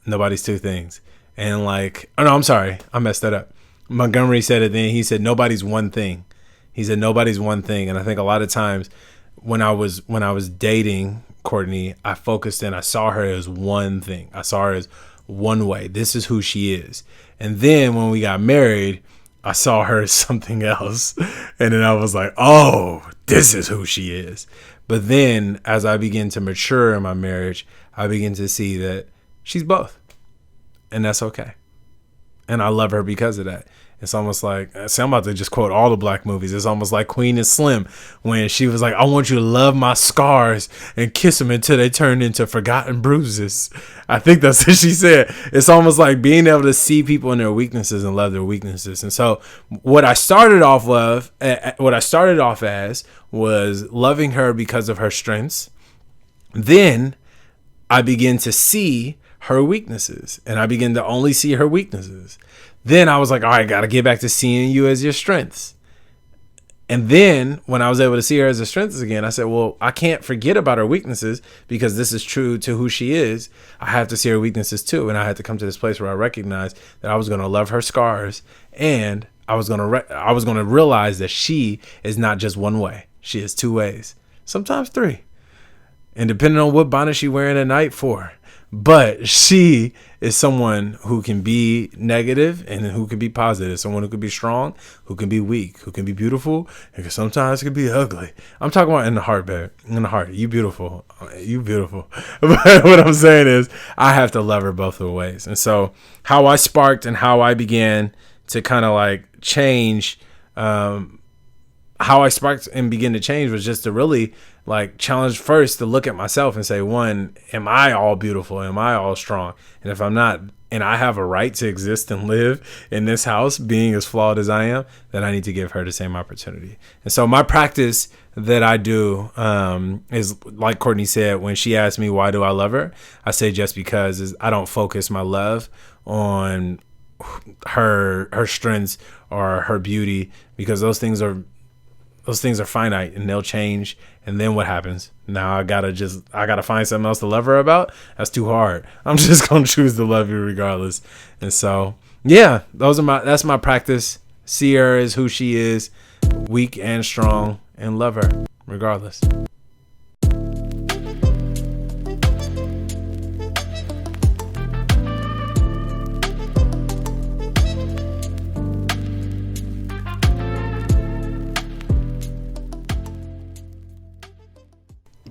Nobody's two things. And like, oh no, I'm sorry. I messed that up. Montgomery said it then. He said, nobody's one thing. He said, nobody's one thing. And I think a lot of times when I was dating Courtney, I focused and I saw her as one thing. I saw her as one way. This is who she is. And then when we got married, I saw her as something else. And then I was like, oh, this is who she is. But then as I begin to mature in my marriage, I begin to see that she's both. And that's okay. And I love her because of that. It's almost like, see, I'm about to just quote all the black movies. It's almost like Queen and Slim when she was like, I want you to love my scars and kiss them until they turn into forgotten bruises. I think that's what she said. It's almost like being able to see people in their weaknesses and love their weaknesses. And so what I started off as was loving her because of her strengths. Then I began to see her weaknesses, and I began to only see her weaknesses. Then I was like, all right, got to get back to seeing you as your strengths. And then when I was able to see her as her strengths again, I said, well, I can't forget about her weaknesses because this is true to who she is. I have to see her weaknesses too. And I had to come to this place where I recognized that I was going to love her scars, and I was going to realize that she is not just one way. She is two ways, sometimes three. And depending on what bonnet she's wearing at night, four. But she is someone who can be negative and who can be positive. Someone who can be strong, who can be weak, who can be beautiful, and sometimes can be ugly. I'm talking about in the heart, babe. In the heart. You beautiful. You beautiful. But what I'm saying is I have to love her both of the ways. And so how I sparked and how I began to kind of like change, how I sparked and begin to change was just to really like challenge first to look at myself and say, one, am I all beautiful? Am I all strong? And if I'm not, and I have a right to exist and live in this house being as flawed as I am, then I need to give her the same opportunity. And so my practice that I do is like Courtney said, when she asked me, why do I love her? I say just because I don't focus my love on her strengths or her beauty, because those things are finite and they'll change. And then what happens? Now I gotta find something else to love her about. That's too hard. I'm just gonna choose to love you regardless. And so, yeah, that's my practice. See her as who she is, weak and strong, and love her regardless.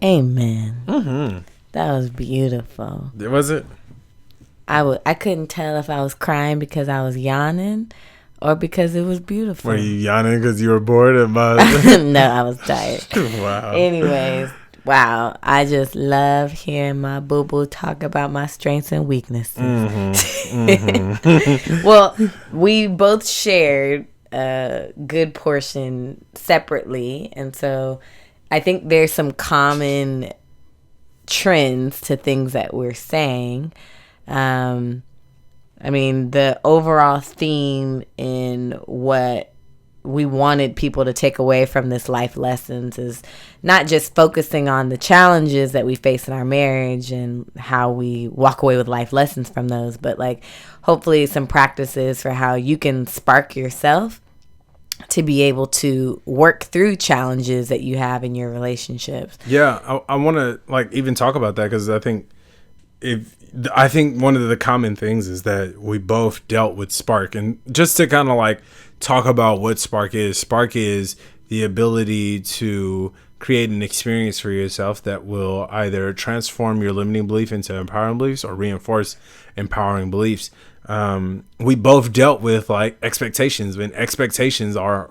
Amen. That was beautiful. Was it? I couldn't tell if I was crying because I was yawning or because it was beautiful. Were you yawning because you were bored? No, I was tired. Wow. Anyways, wow. I just love hearing my boo-boo talk about my strengths and weaknesses. Well, we both shared a good portion separately. And so I think there's some common trends to things that we're saying. I mean, the overall theme in what we wanted people to take away from this life lessons is not just focusing on the challenges that we face in our marriage and how we walk away with life lessons from those, but like hopefully some practices for how you can spark yourself to be able to work through challenges that you have in your relationships. Yeah, I want to like even talk about that because I think one of the common things is that we both dealt with spark. And just to kind of like talk about what spark is the ability to create an experience for yourself that will either transform your limiting belief into empowering beliefs or reinforce empowering beliefs. We both dealt with like expectations, and expectations are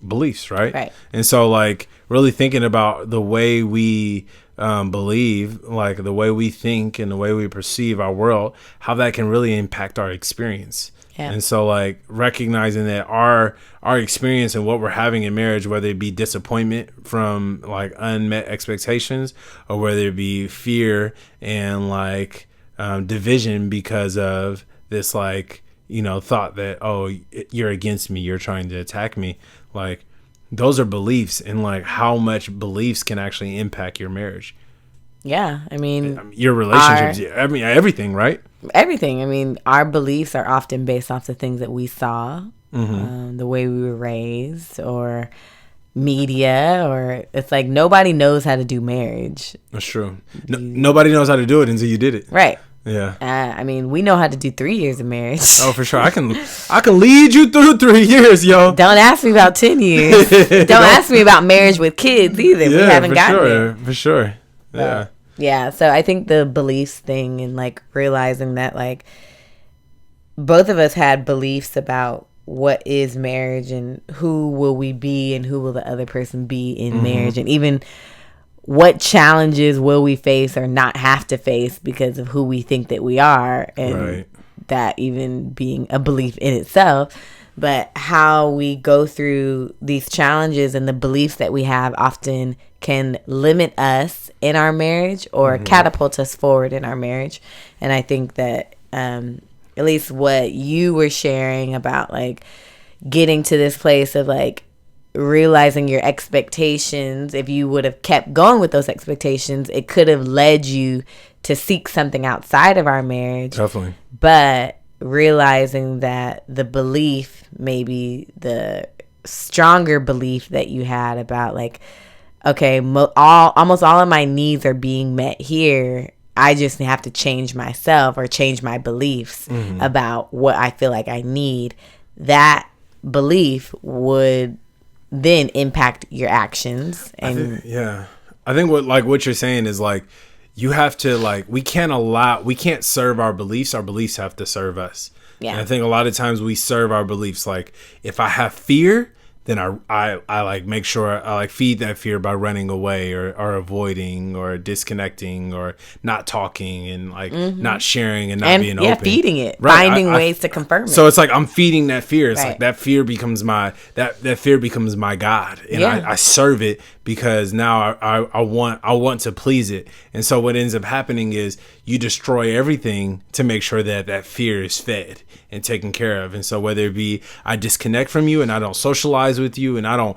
beliefs, right? And so like really thinking about the way we believe, like the way we think and the way we perceive our world, how that can really impact our experience. And so like recognizing that our experience and what we're having in marriage, whether it be disappointment from like unmet expectations or whether it be fear and like division because of this like, you know, thought that, oh, you're against me, you're trying to attack me. Like those are beliefs, and like how much beliefs can actually impact your marriage. Yeah, I mean your relationships. I mean everything, right? Everything. I mean, our beliefs are often based off the things that we saw, the way we were raised, or media, or it's like nobody knows how to do marriage. That's true. Nobody knows how to do it until you did it. Right. Yeah. I mean, we know how to do 3 years of marriage. Oh, for sure. I can lead you through 3 years, yo. Don't ask me about 10 years. Don't ask me about marriage with kids either. We haven't gotten there. For sure. Yeah. Yeah. So I think the beliefs thing and like realizing that like both of us had beliefs about what is marriage and who will we be and who will the other person be in marriage, and even what challenges will we face or not have to face because of who we think that we are, and that even being a belief in itself. But how we go through these challenges and the beliefs that we have often can limit us in our marriage or catapult us forward in our marriage. And I think that at least what you were sharing about like getting to this place of like realizing your expectations, if you would have kept going with those expectations, it could have led you to seek something outside of our marriage. Definitely. But realizing that the belief, maybe the stronger belief that you had about like, okay, almost all of my needs are being met here. I just have to change myself or change my beliefs about what I feel like I need. That belief would then impact your actions. And I think what you're saying is like you have to like we can't serve our beliefs have to serve us. And I think a lot of times we serve our beliefs. Like if I have fear, then I like make sure I like feed that fear by running away or avoiding or disconnecting or not talking and like not sharing and not being open. Feeding it, finding ways to confirm it. So it's like I'm feeding that fear. It's like that fear becomes my that fear becomes my God, and I serve it because now I want to please it. And so what ends up happening is you destroy everything to make sure that fear is fed and taken care of. And so whether it be I disconnect from you and I don't socialize with you and I don't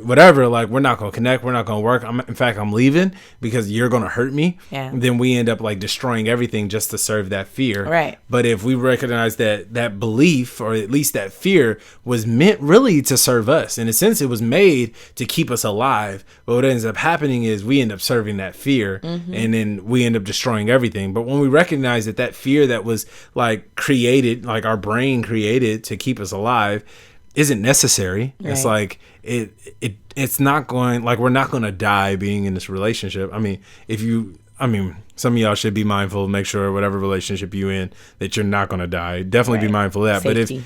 whatever, like we're not gonna connect, we're not gonna work. In fact I'm leaving because you're gonna hurt me. Then we end up like destroying everything just to serve that fear. Right. But if we recognize that belief or at least that fear was meant really to serve us, in a sense it was made to keep us alive. But what ends up happening is we end up serving that fear and then we end up destroying everything. But when we recognize that fear that was like created, like our brain created to keep us alive, isn't necessary. It's like it it's not going, like, we're not going to die being in this relationship. I mean, some of y'all should be mindful, make sure whatever relationship you in, that you're not going to die. Definitely be mindful of that. Safety.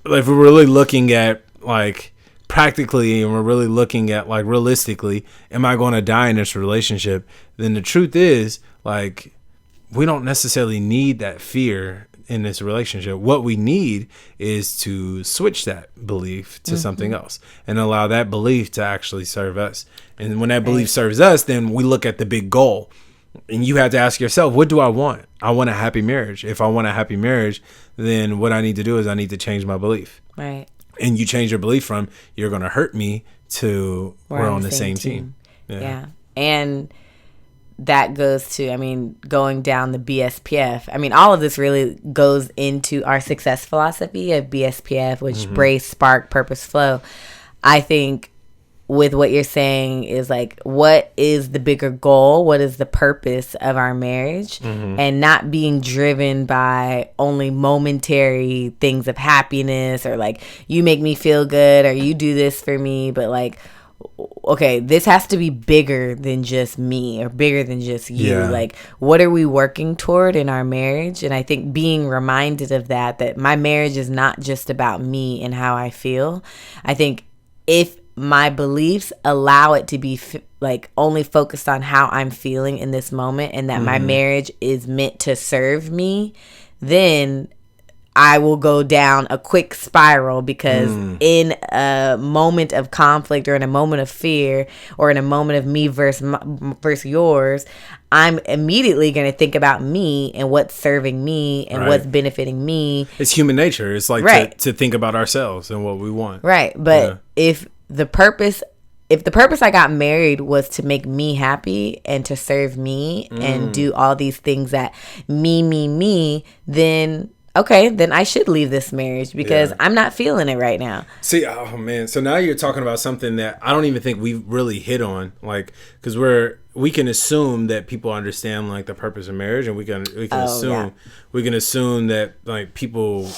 But if we're really looking at, like, practically, and we're really looking at, like, realistically, am I going to die in this relationship? Then the truth is, like, we don't necessarily need that fear in this relationship. What we need is to switch that belief to something else and allow that belief to actually serve us. And when that belief serves us, then we look at the big goal. And you have to ask yourself, what do I want? I want a happy marriage. If I want a happy marriage, then what I need to do is I need to change my belief. Right. And you change your belief from you're going to hurt me to we're on the same team. Yeah. And that goes to, I mean, going down the BSPF. I mean, all of this really goes into our success philosophy of BSPF, which brace, spark, purpose, flow. I think with what you're saying is like, what is the bigger goal? What is the purpose of our marriage? And not being driven by only momentary things of happiness, or like, you make me feel good, or you do this for me, but like, okay, this has to be bigger than just me or bigger than just you. Yeah. Like, what are we working toward in our marriage? And I think being reminded of that my marriage is not just about me and how I feel. I think if my beliefs allow it to be like only focused on how I'm feeling in this moment, and that my marriage is meant to serve me, then I will go down a quick spiral, because in a moment of conflict, or in a moment of fear, or in a moment of me versus yours, I'm immediately going to think about me and what's serving me and what's benefiting me. It's human nature. It's like to think about ourselves and what we want. Right. But if the purpose I got married was to make me happy and to serve me and do all these things that me, then okay, then I should leave this marriage, because I'm not feeling it right now. See, oh man, so now you're talking about something that I don't even think we really hit on, like, because we can assume that people understand, like, the purpose of marriage, and we can assume that, like, people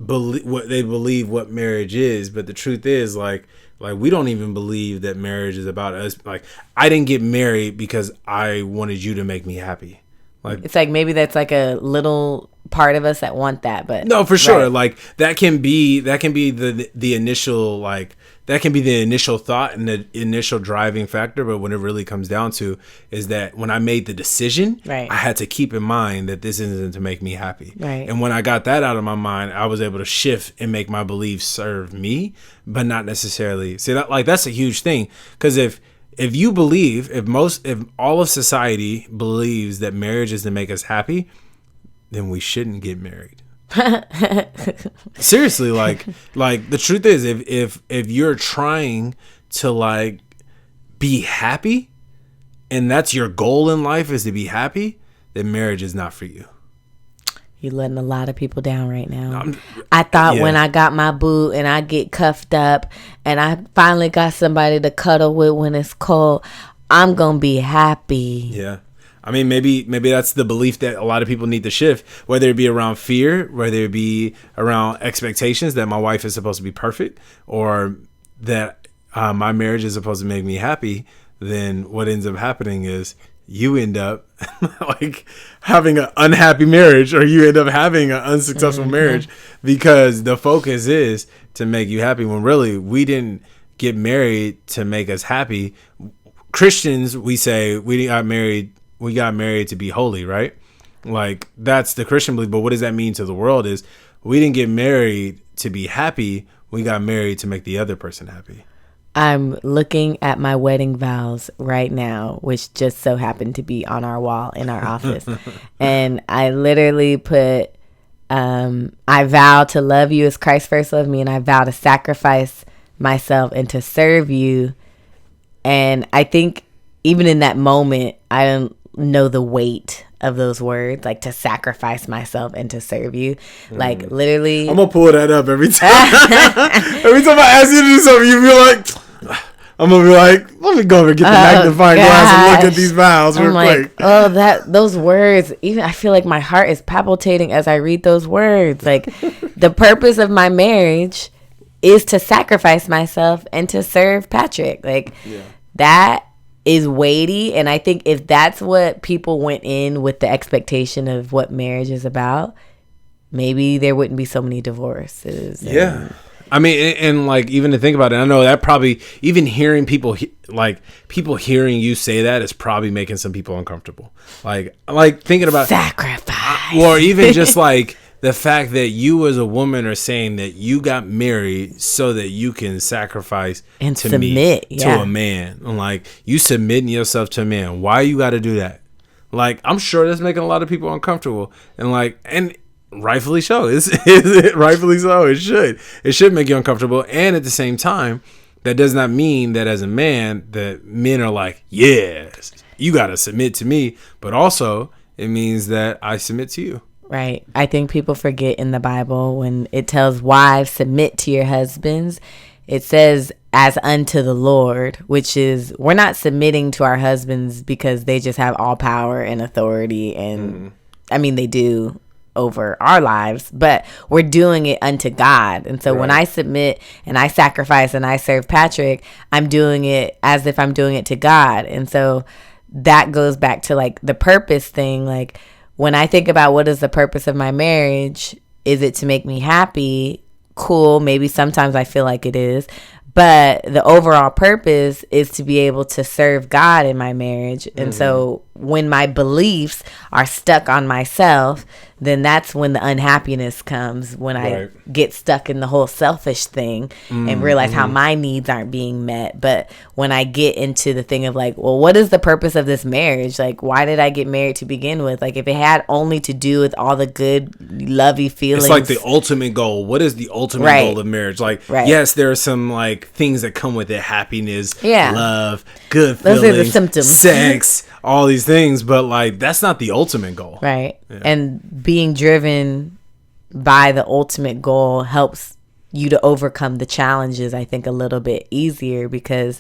believe what marriage is, but the truth is, like we don't even believe that marriage is about us. Like, I didn't get married because I wanted you to make me happy. Like, it's like maybe that's like a little part of us that want that, but no, for sure. Right. Like, that can be the initial, like, that can be the initial thought and the initial driving factor. But when it really comes down to is that when I made the decision, I had to keep in mind that this isn't to make me happy. Right. And when I got that out of my mind, I was able to shift and make my beliefs serve me, but not necessarily. See, that, like, that's a huge thing, because if you believe, if all of society believes that marriage is to make us happy, then we shouldn't get married. Seriously, like the truth is, if you're trying to, like, be happy, and that's your goal in life is to be happy, then marriage is not for you. You're letting a lot of people down right now. I thought when I got my boo and I get cuffed up and I finally got somebody to cuddle with when it's cold, I'm going to be happy. Yeah. I mean, maybe that's the belief that a lot of people need to shift, whether it be around fear, whether it be around expectations that my wife is supposed to be perfect, or that my marriage is supposed to make me happy. Then what ends up happening is you end up like having an unhappy marriage, or you end up having an unsuccessful marriage, because the focus is to make you happy, when really we didn't get married to make us happy. Christians, we say we got married to be holy, right? Like, that's the Christian belief. But what does that mean to the world is we didn't get married to be happy. We got married to make the other person happy. I'm looking at my wedding vows right now, which just so happened to be on our wall in our office. And I literally put, I vow to love you as Christ first loved me, and I vow to sacrifice myself and to serve you. And I think even in that moment, I don't know the weight of those words, like to sacrifice myself and to serve you. Like, literally, I'm gonna pull that up every time. Every time I ask you to do something, you feel like, I'm gonna be like, let me go over and get the magnifying glass and look at these vows real quick. Those words, even I feel like my heart is palpitating as I read those words. Like, the purpose of my marriage is to sacrifice myself and to serve Patrick. Like, that is weighty. And I think if that's what people went in with the expectation of what marriage is about, maybe there wouldn't be so many divorces. Yeah. I mean, and like, even to think about it, I know that probably, even hearing people hearing you say that is probably making some people uncomfortable. Like thinking about sacrifice, or even just like the fact that you as a woman are saying that you got married so that you can sacrifice and to submit to a man. And like, you submitting yourself to a man. Why you got to do that? Like, I'm sure that's making a lot of people uncomfortable. And like, and rightfully so. Rightfully so. It should make you uncomfortable. And at the same time, that does not mean that as a man that men are like, yes, you got to submit to me. But also, it means that I submit to you. Right. I think people forget in the Bible when it tells wives, submit to your husbands, it says as unto the Lord, which is, we're not submitting to our husbands because they just have all power and authority. And I mean, they do over our lives, but we're doing it unto God. And so when I submit and I sacrifice and I serve Patrick, I'm doing it as if I'm doing it to God. And so that goes back to like the purpose thing. Like, when I think about what is the purpose of my marriage, is it to make me happy? Cool. Maybe sometimes I feel like it is. But the overall purpose is to be able to serve God in my marriage. And so when my beliefs are stuck on myself, then that's when the unhappiness comes, when I get stuck in the whole selfish thing and realize how my needs aren't being met. But when I get into the thing of like, well, what is the purpose of this marriage? Like, why did I get married to begin with? Like, if it had only to do with all the good, lovey feelings. It's like the ultimate goal. What is the ultimate goal of marriage? Like, yes, there are some like things that come with it. Happiness, love, good feelings, those are the symptoms. Sex, all these things. But like, that's not the ultimate goal. Right. Yeah. And being driven by the ultimate goal helps you to overcome the challenges, I think, a little bit easier, because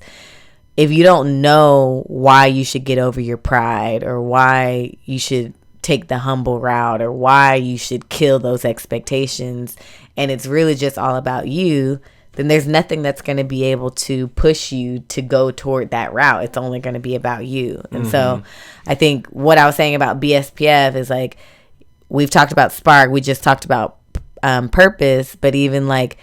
if you don't know why you should get over your pride, or why you should take the humble route, or why you should kill those expectations, and it's really just all about you, then there's nothing that's going to be able to push you to go toward that route. It's only going to be about you. And so I think what I was saying about BSPF is like, we've talked about spark, we just talked about purpose, but even like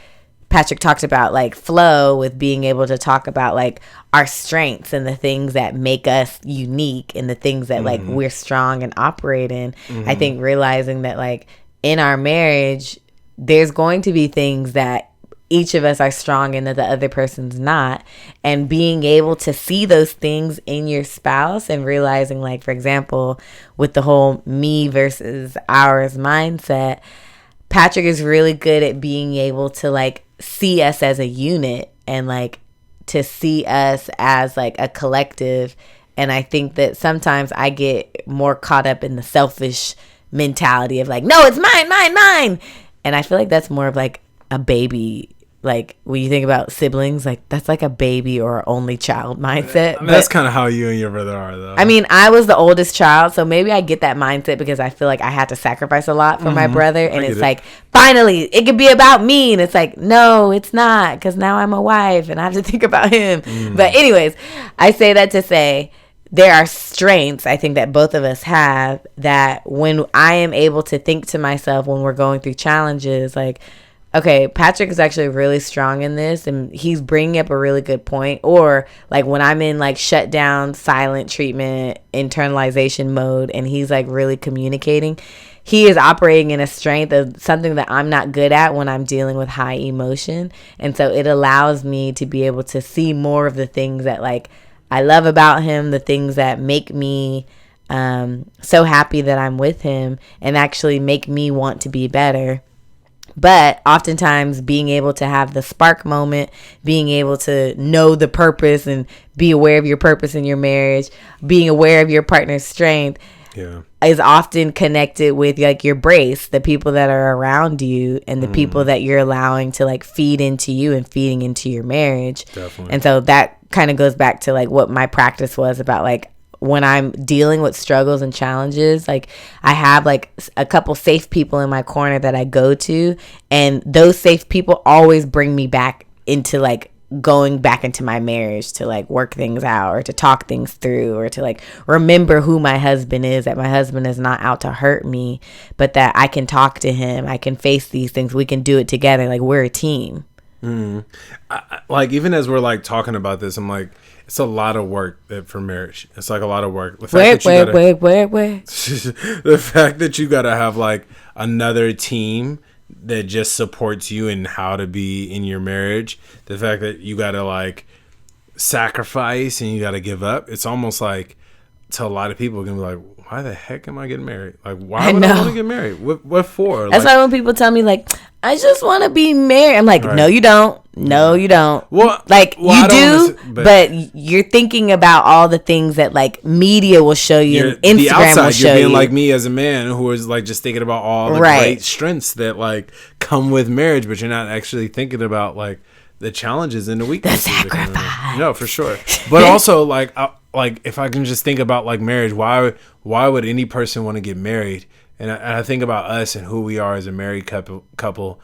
Patrick talked about like flow, with being able to talk about like our strengths and the things that make us unique and the things that like we're strong and operate in. I think realizing that like in our marriage, there's going to be things that each of us are strong in that the other person's not, and being able to see those things in your spouse and realizing, like, for example, with the whole me versus ours mindset, Patrick is really good at being able to like see us as a unit and like to see us as like a collective. And I think that sometimes I get more caught up in the selfish mentality of like, no, it's mine. And I feel like that's more of like a baby. Like, when you think about siblings, like, that's like a baby or only child mindset. That's kind of how you and your brother are, though. I mean, I was the oldest child, so maybe I get that mindset because I feel like I had to sacrifice a lot for my brother. And it's like, finally, it could be about me. And it's like, no, it's not, because now I'm a wife and I have to think about him. But anyways, I say that to say there are strengths, I think, that both of us have, that when I am able to think to myself when we're going through challenges, like, okay, Patrick is actually really strong in this, and he's bringing up a really good point. Or like when I'm in like shut down, silent treatment, internalization mode, and he's like really communicating, he is operating in a strength of something that I'm not good at when I'm dealing with high emotion. And so it allows me to be able to see more of the things that like I love about him, the things that make me so happy that I'm with him, and actually make me want to be better. But oftentimes being able to have the spark moment, being able to know the purpose and be aware of your purpose in your marriage, being aware of your partner's strength, is often connected with like your brace, the people that are around you and the people that you're allowing to like feed into you and feeding into your marriage. Definitely. And so that kind of goes back to like what my practice was about, like when I'm dealing with struggles and challenges, like I have like a couple safe people in my corner that I go to, and those safe people always bring me back into like going back into my marriage to like work things out or to talk things through or to like remember who my husband is, that my husband is not out to hurt me, but that I can talk to him, I can face these things, we can do it together, like we're a team. Like even as we're like talking about this, I'm like, it's a lot of work for marriage. It's like a lot of work. The fact the fact that you gotta have like another team that just supports you in how to be in your marriage. The fact that you gotta like sacrifice and you gotta give up. It's almost like to a lot of people can be like, why the heck am I getting married? Like, why would I want to get married? What for? That's like, why when people tell me like, I just want to be married, I'm like, right. No, you don't. No, you don't. Well, like you do, but you're thinking about all the things that like media will show you, and Instagram outside, will show you. You're being like me as a man who is like just thinking about all the great strengths that like come with marriage, but you're not actually thinking about like the challenges and the weaknesses. The sacrifice. No, for sure. But also like if I can just think about like marriage, why would any person want to get married? And I think about us and who we are as a married couple.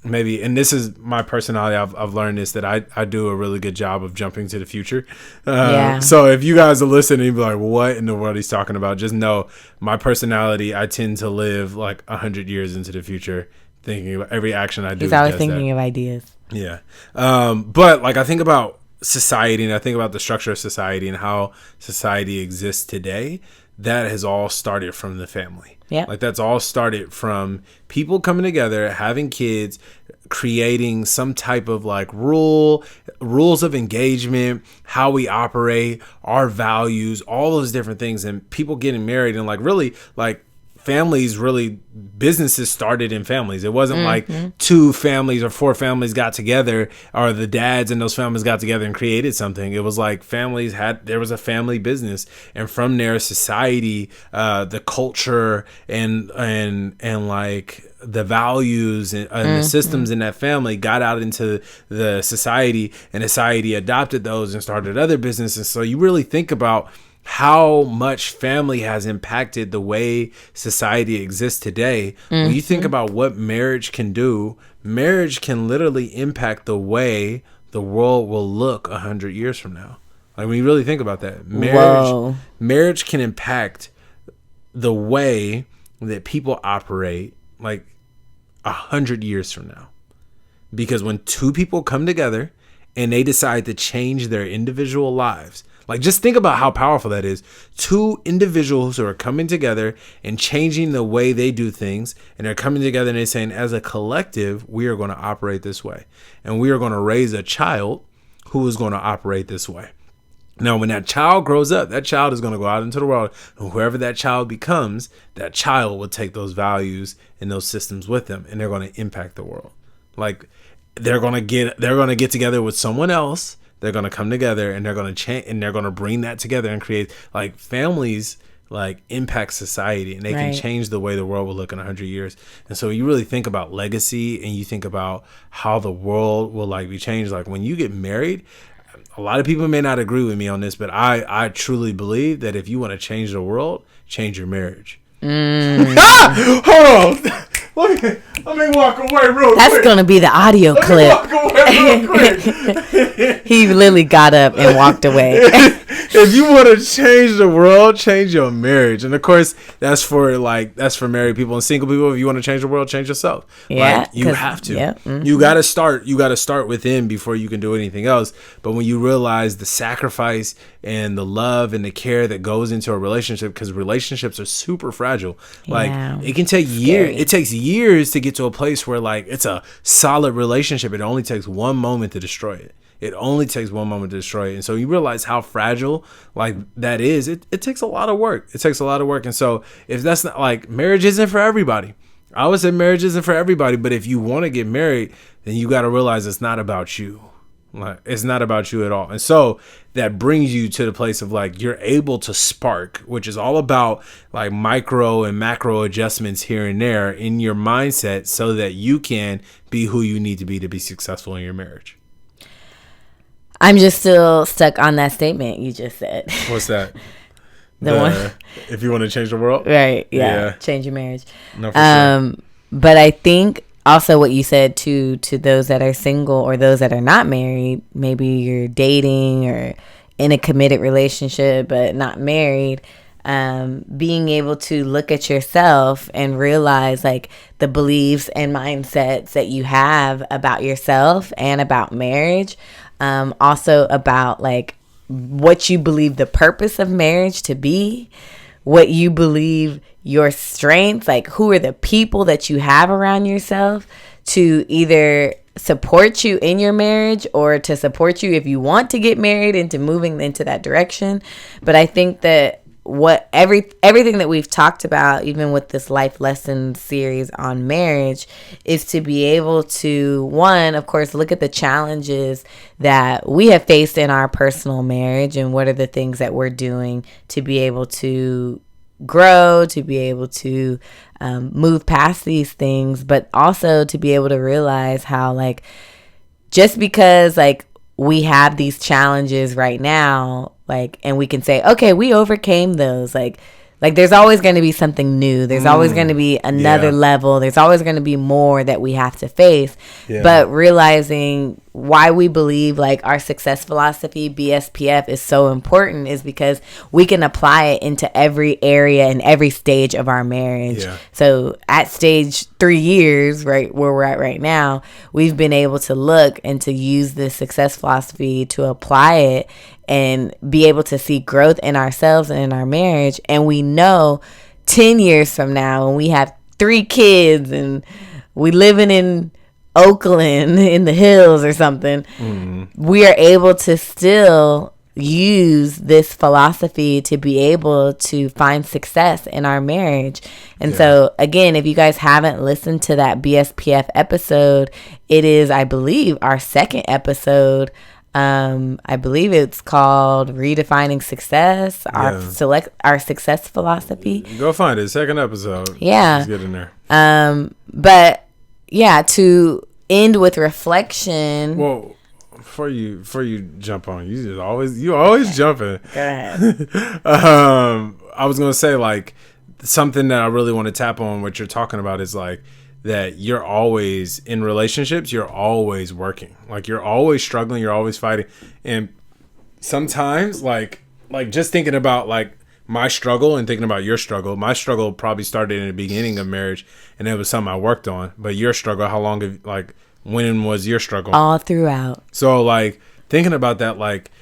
Maybe, and this is my personality. I've learned this, that I do a really good job of jumping to the future. So if you guys are listening, you'd be like, what in the world he's talking about? Just know my personality. I tend to live like 100 years into the future, thinking about every action I do. He's always thinking of ideas. Yeah. But like I think about society and I think about the structure of society and how society exists today. That has all started from the family. Yeah. Like that's all started from people coming together, having kids, creating some type of like rules of engagement, how we operate, our values, all those different things, and people getting married and like really like businesses started in families. It wasn't like 2 families or 4 families got together, or the dads in those families got together and created something. It was like there was a family business, and from there society, the culture and like the values and the systems in that family got out into the society, and society adopted those and started other businesses. So you really think about how much family has impacted the way society exists today. When you think about what marriage can do, marriage can literally impact the way the world will look 100 years from now. Like when you really think about that, marriage can impact the way that people operate like 100 years from now. Because when 2 people come together and they decide to change their individual lives, like, just think about how powerful that is. 2 individuals who are coming together and changing the way they do things. And they're coming together and they're saying, as a collective, we are going to operate this way. And we are going to raise a child who is going to operate this way. Now, when that child grows up, that child is going to go out into the world. And whoever that child becomes, that child will take those values and those systems with them. And they're going to impact the world. Like, they're going to get together with someone else. They're going to come together and they're going to change, and they're going to bring that together and create like families, like impact society, and they can change the way the world will look in 100 years. And so you really think about legacy and you think about how the world will like be changed. Like when you get married, a lot of people may not agree with me on this, but I truly believe that if you want to change the world, change your marriage. Hold on. Let me walk away real quick. That's going to be the audio clip. Walk away real quick. He literally got up and walked away. If you want to change the world, change your marriage. And of course, that's for married people and single people. If you want to change the world, change yourself. Yeah, like, you have to. Yeah, You got to start within before you can do anything else. But when you realize the sacrifice and the love and the care that goes into a relationship, because relationships are super fragile. Like it can take years. It takes years to get to a place where like it's a solid relationship. It only takes one moment to destroy it. It only takes one moment to destroy it. And so you realize how fragile like that is. It takes a lot of work. It takes a lot of work. And so if that's not like, marriage isn't for everybody. I would say marriage isn't for everybody. But if you want to get married, then you got to realize it's not about you. Like it's not about you at all. And so that brings you to the place of like you're able to spark, which is all about like micro and macro adjustments here and there in your mindset so that you can be who you need to be successful in your marriage. I'm just still stuck on that statement you just said. What's that? The one. If you want to change the world. Right. Yeah. Change your marriage. No, for sure. But I think also what you said to those that are single or those that are not married, maybe you're dating or in a committed relationship but not married, being able to look at yourself and realize like the beliefs and mindsets that you have about yourself and about marriage, also about like what you believe the purpose of marriage to be, what you believe your strengths, like who are the people that you have around yourself to either support you in your marriage or to support you if you want to get married into moving into that direction. But I think that everything that we've talked about, even with this life lesson series on marriage, is to be able to, one, of course, look at the challenges that we have faced in our personal marriage and what are the things that we're doing to be able to grow, to be able to move past these things, but also to be able to realize how like just because like we have these challenges right now, like, and we can say, okay, we overcame those. Like there's always going to be something new. There's always going to be another level. There's always going to be more that we have to face. Yeah. But realizing why we believe like our success philosophy, BSPF, is so important is because we can apply it into every area and every stage of our marriage. Yeah. So at stage 3 years, right, where we're at right now, we've been able to look and to use this success philosophy to apply it and be able to see growth in ourselves and in our marriage. And we know 10 years from now, when we have 3 kids and we living in Oakland in the hills or something, we are able to still use this philosophy to be able to find success in our marriage. And so again, if you guys haven't listened to that BSPF episode, it is, I believe, our second episode. I believe it's called Redefining Success, our success philosophy. Go find it. Second episode. Yeah. Let's get in there. But yeah, to end with reflection. Well, before you jump on, you always jumping. Go ahead. I was gonna say like something that I really want to tap on what you're talking about is like that you're always in relationships, you're always working, like you're always struggling, you're always fighting. And sometimes like just thinking about like my struggle and thinking about your struggle, my struggle probably started in the beginning of marriage and it was something I worked on. But your struggle, how long have, like, when was your struggle? All throughout. So like thinking about that, like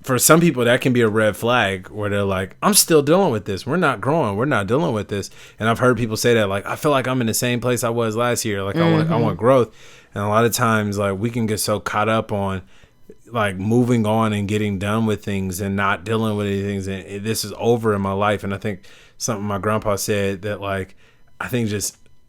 for some people that can be a red flag where they're like, I'm still dealing with this. We're not growing. We're not dealing with this. And I've heard people say that, like, I feel like I'm in the same place I was last year. Like I want growth. And a lot of times like we can get so caught up on like moving on and getting done with things and not dealing with anything. And this is over in my life. And I think something my grandpa said that like, I think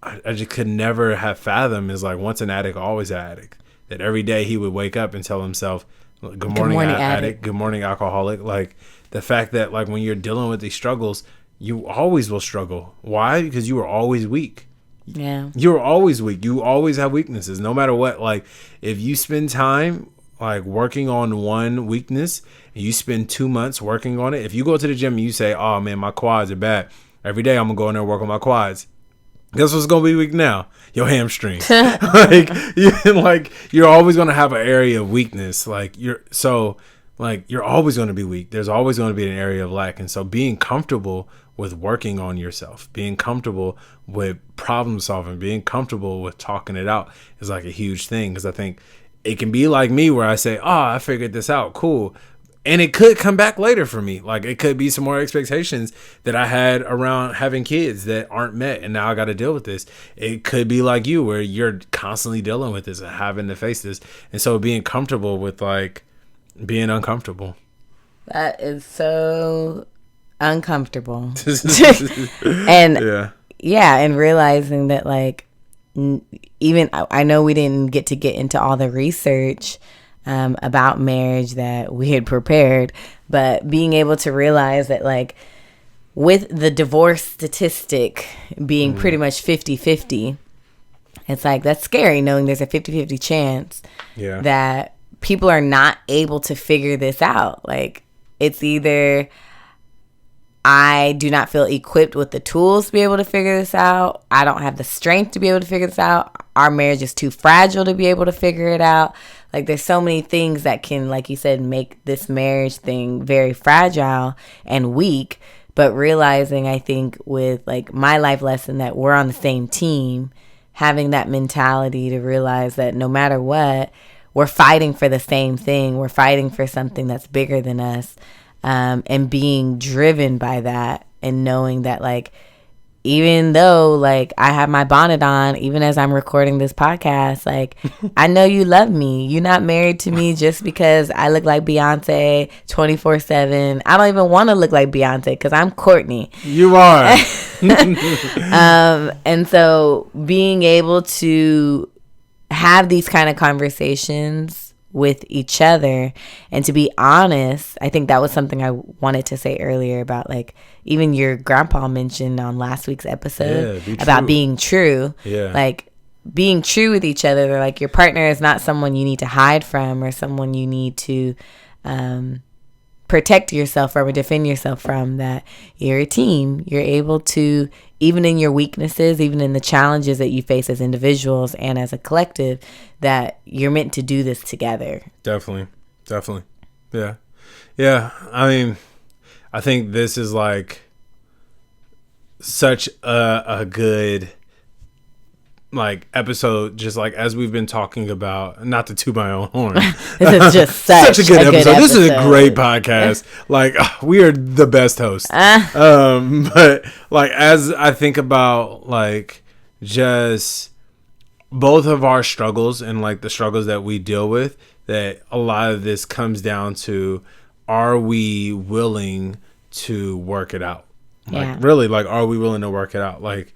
I just could never have fathomed is like once an addict, always an addict. That every day he would wake up and tell himself, Good morning, addict. Good morning, alcoholic. Like the fact that like when you're dealing with these struggles, you always will struggle. Why? Because you are always weak. Yeah. You're always weak. You always have weaknesses, no matter what. Like if you spend time like working on one weakness and you spend 2 months working on it, if you go to the gym and you say, oh man, my quads are bad. Every day I'm gonna go in there and work on my quads. Guess what's gonna be weak now? Your hamstrings. You're always gonna have an area of weakness. You're always gonna be weak. There's always gonna be an area of lack. And so being comfortable with working on yourself, being comfortable with problem solving, being comfortable with talking it out is like a huge thing. Because I think it can be like me where I say, I figured this out, cool. And it could come back later for me. Like it could be some more expectations that I had around having kids that aren't met. And now I got to deal with this. It could be like you where you're constantly dealing with this and having to face this. And so being comfortable with like being uncomfortable. That is so uncomfortable. And and realizing that like, even I know we didn't get into all the research about marriage that we had prepared, but being able to realize that like with the divorce statistic being pretty much 50-50, it's like that's scary knowing there's a 50-50 chance that people are not able to figure this out. Like it's either I do not feel equipped with the tools to be able to figure this out. I don't have the strength to be able to figure this out. Our marriage is too fragile to be able to figure it out. Like, there's so many things that can, like you said, make this marriage thing very fragile and weak. But realizing, I think, with like my life lesson that we're on the same team, having that mentality to realize that no matter what, we're fighting for the same thing. We're fighting for something that's bigger than us. And being driven by that and knowing that, like, even though, like, I have my bonnet on, even as I'm recording this podcast, like, I know you love me. You're not married to me just because I look like Beyonce 24/7. I don't even want to look like Beyonce because I'm Courtney. You are. And so being able to have these kind of conversations with each other and to be honest, I think that was something I wanted to say earlier about, like, even your grandpa mentioned on last week's episode about being true. Yeah. Like, being true with each other. They're like, your partner is not someone you need to hide from or someone you need to protect yourself from or defend yourself from. That you're a team. You're able to, even in your weaknesses, even in the challenges that you face as individuals and as a collective, that you're meant to do this together. Definitely. Yeah. I mean, I think this is like such a good like episode, just like as we've been talking about, not to toot my own horn. This is just such a good episode. This is a great podcast. Like, we are the best hosts. But like, as I think about like just both of our struggles and like the struggles that we deal with, that a lot of this comes down to, are we willing to work it out? Like, really, like, are we willing to work it out? Like,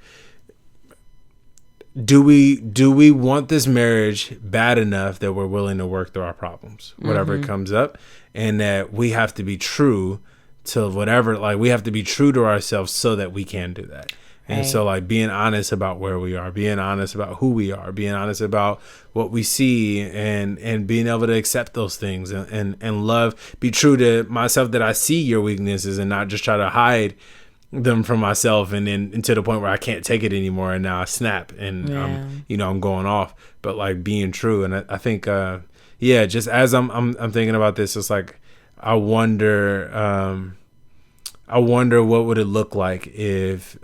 do we want this marriage bad enough that we're willing to work through our problems, whatever it comes up, and that we have to be true to whatever, like, we have to be true to ourselves so that we can do that. And so, like, being honest about where we are, being honest about who we are, being honest about what we see, and being able to accept those things and love, be true to myself that I see your weaknesses and not just try to hide them from myself, and then to the point where I can't take it anymore and now I snap and I'm going off. But like, being true. And I think just as I'm thinking about this, it's like, I wonder what would it look like if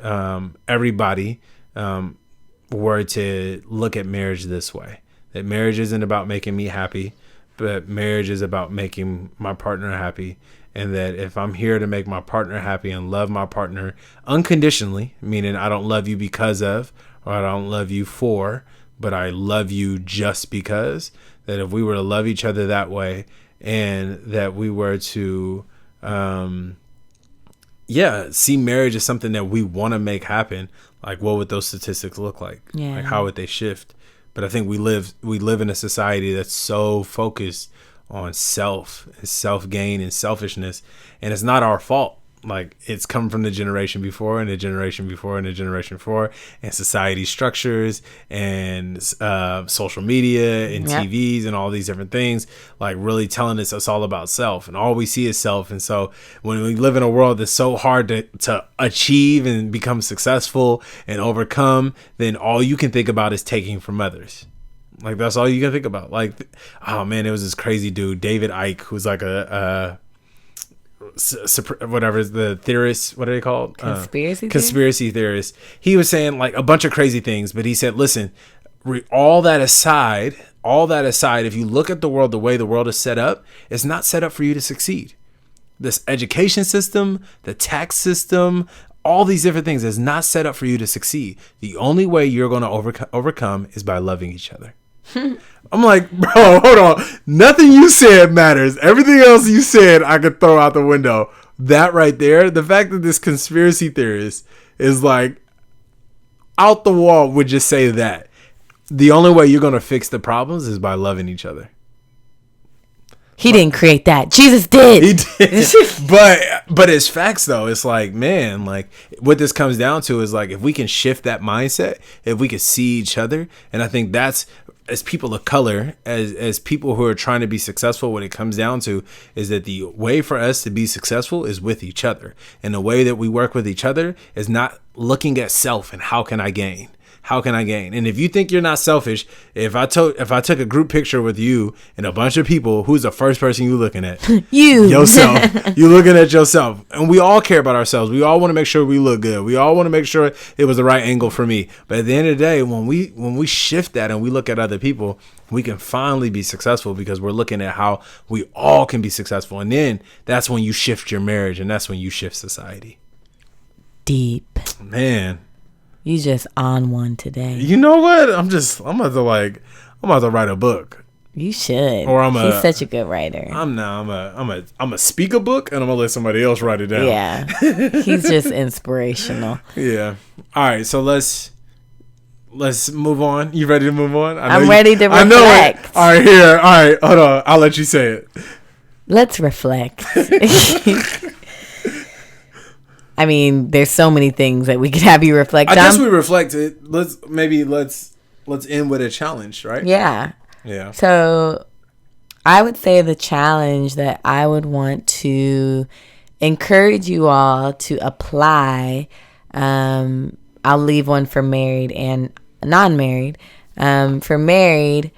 everybody were to look at marriage this way, that marriage isn't about making me happy, but marriage is about making my partner happy. And that if I'm here to make my partner happy and love my partner unconditionally, meaning I don't love you because of, or I don't love you for, but I love you just because, that if we were to love each other that way, and that we were to, see marriage as something that we want to make happen, like, what would those statistics look like? Yeah. Like, how would they shift? But I think we live in a society that's so focused on self gain and selfishness, and it's not our fault. Like, it's come from the generation before and the generation before and the generation before, and society structures and social media and TVs and all these different things, like, really telling us it's all about self, and all we see is self. And so when we live in a world that's so hard to achieve and become successful and overcome, then all you can think about is taking from others. Like, that's all you can think about. Like, oh man, it was this crazy dude, David Icke, who's like whatever is the theorist, what are they called? Conspiracy theorist. He was saying like a bunch of crazy things, but he said, listen, all that aside, if you look at the world, the way the world is set up, it's not set up for you to succeed. This education system, the tax system, all these different things is not set up for you to succeed. The only way you're going to overcome is by loving each other. I'm like, bro, hold on. Nothing you said matters. Everything else you said, I could throw out the window. That right there, the fact that this conspiracy theorist is like out the wall would just say that the only way you're going to fix the problems is by loving each other. He didn't create that. Jesus did. He did. but it's facts though. It's like, man, like, what this comes down to is like, if we can shift that mindset, if we can see each other, and I think that's as people of color, as people who are trying to be successful, what it comes down to is that the way for us to be successful is with each other. And the way that we work with each other is not looking at self and how can I gain? How can I gain? And if you think you're not selfish, if I took a group picture with you and a bunch of people, who's the first person you looking at? You. Yourself. You looking at yourself. And we all care about ourselves. We all want to make sure we look good. We all want to make sure it was the right angle for me. But at the end of the day, when we shift that and we look at other people, we can finally be successful because we're looking at how we all can be successful. And then that's when you shift your marriage, and that's when you shift society. Deep. Man. You just on one today. You know what? I'm about to write a book. You should. Or he's such a good writer. I'm a speak a book, and I'm gonna let somebody else write it down. Yeah. He's just inspirational. Yeah. All right. So let's move on. You ready to move on? I'm ready to reflect. I know it. All right. Here. All right. Hold on. I'll let you say it. Let's reflect. I mean, there's so many things that we could have you reflect on. I guess we reflected. Let's end with a challenge, right? Yeah. Yeah. So I would say the challenge that I would want to encourage you all to apply, I'll leave one for married and non-married. For married,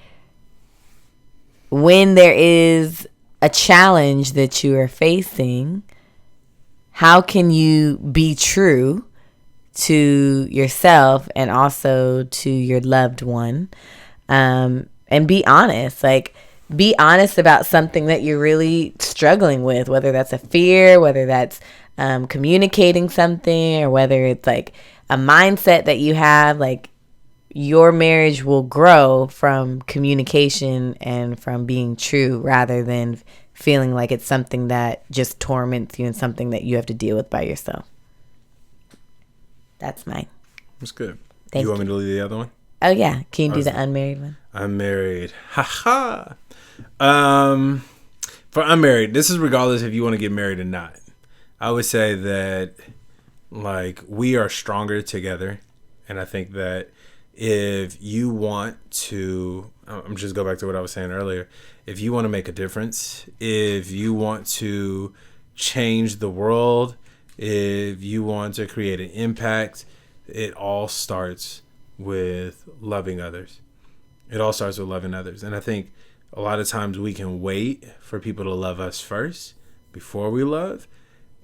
when there is a challenge that you are facing, how can you be true to yourself and also to your loved one? And be honest. Like, be honest about something that you're really struggling with, whether that's a fear, whether that's communicating something, or whether it's like a mindset that you have. Like, your marriage will grow from communication and from being true rather than feeling like it's something that just torments you and something that you have to deal with by yourself. That's mine. That's good. Thank You want me to leave the other one? Oh, yeah. Can you do the unmarried one? I'm married. Ha For unmarried, this is regardless if you want to get married or not. I would say that, like, we are stronger together. And I think that if you want to, I'm just go back to what I was saying earlier. If you want to make a difference, if you want to change the world, if you want to create an impact, it all starts with loving others. It all starts with loving others. And I think a lot of times we can wait for people to love us first before we love.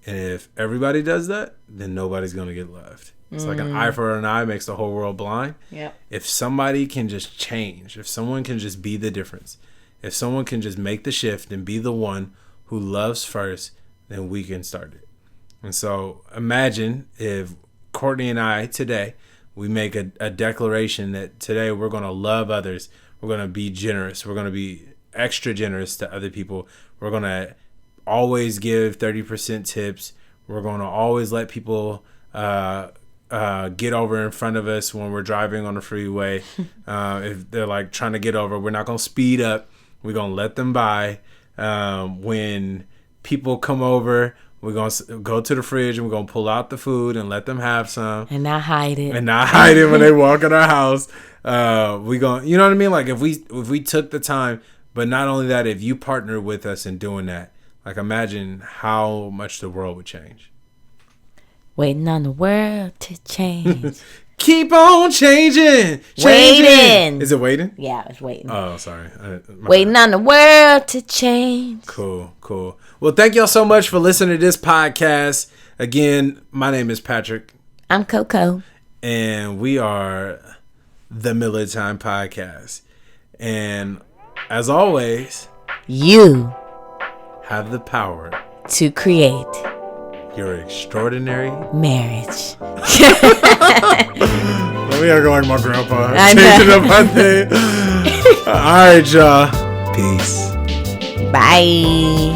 And if everybody does that, then nobody's going to get loved. It's like an eye for an eye makes the whole world blind. Yep. If somebody can just change, if someone can just be the difference, if someone can just make the shift and be the one who loves first, then we can start it. And so imagine if Courtney and I today, we make a declaration that today we're going to love others. We're going to be generous. We're going to be extra generous to other people. We're going to always give 30% tips. We're going to always let people get over in front of us when we're driving on the freeway. If they're like trying to get over, we're not going to speed up. We're going to let them by. When people come over, we're going to go to the fridge and we're going to pull out the food and let them have some. And not hide it. And not hide it when they walk in our house. We going, you know what I mean? Like if we took the time, but not only that, if you partner with us in doing that, like imagine how much the world would change. Waiting on the world to change. Keep on changing. Waiting. Is it waiting? Yeah, it's waiting. Oh, sorry. Waiting on the world to change. Cool. Well, thank y'all so much for listening to this podcast. Again, my name is Patrick. I'm CoCo. And we are the Miller Time Podcast. And as always, you have the power to create your extraordinary marriage. Let me go like my grandpa. I know. Changing up my thing. All right, y'all. Peace. Bye.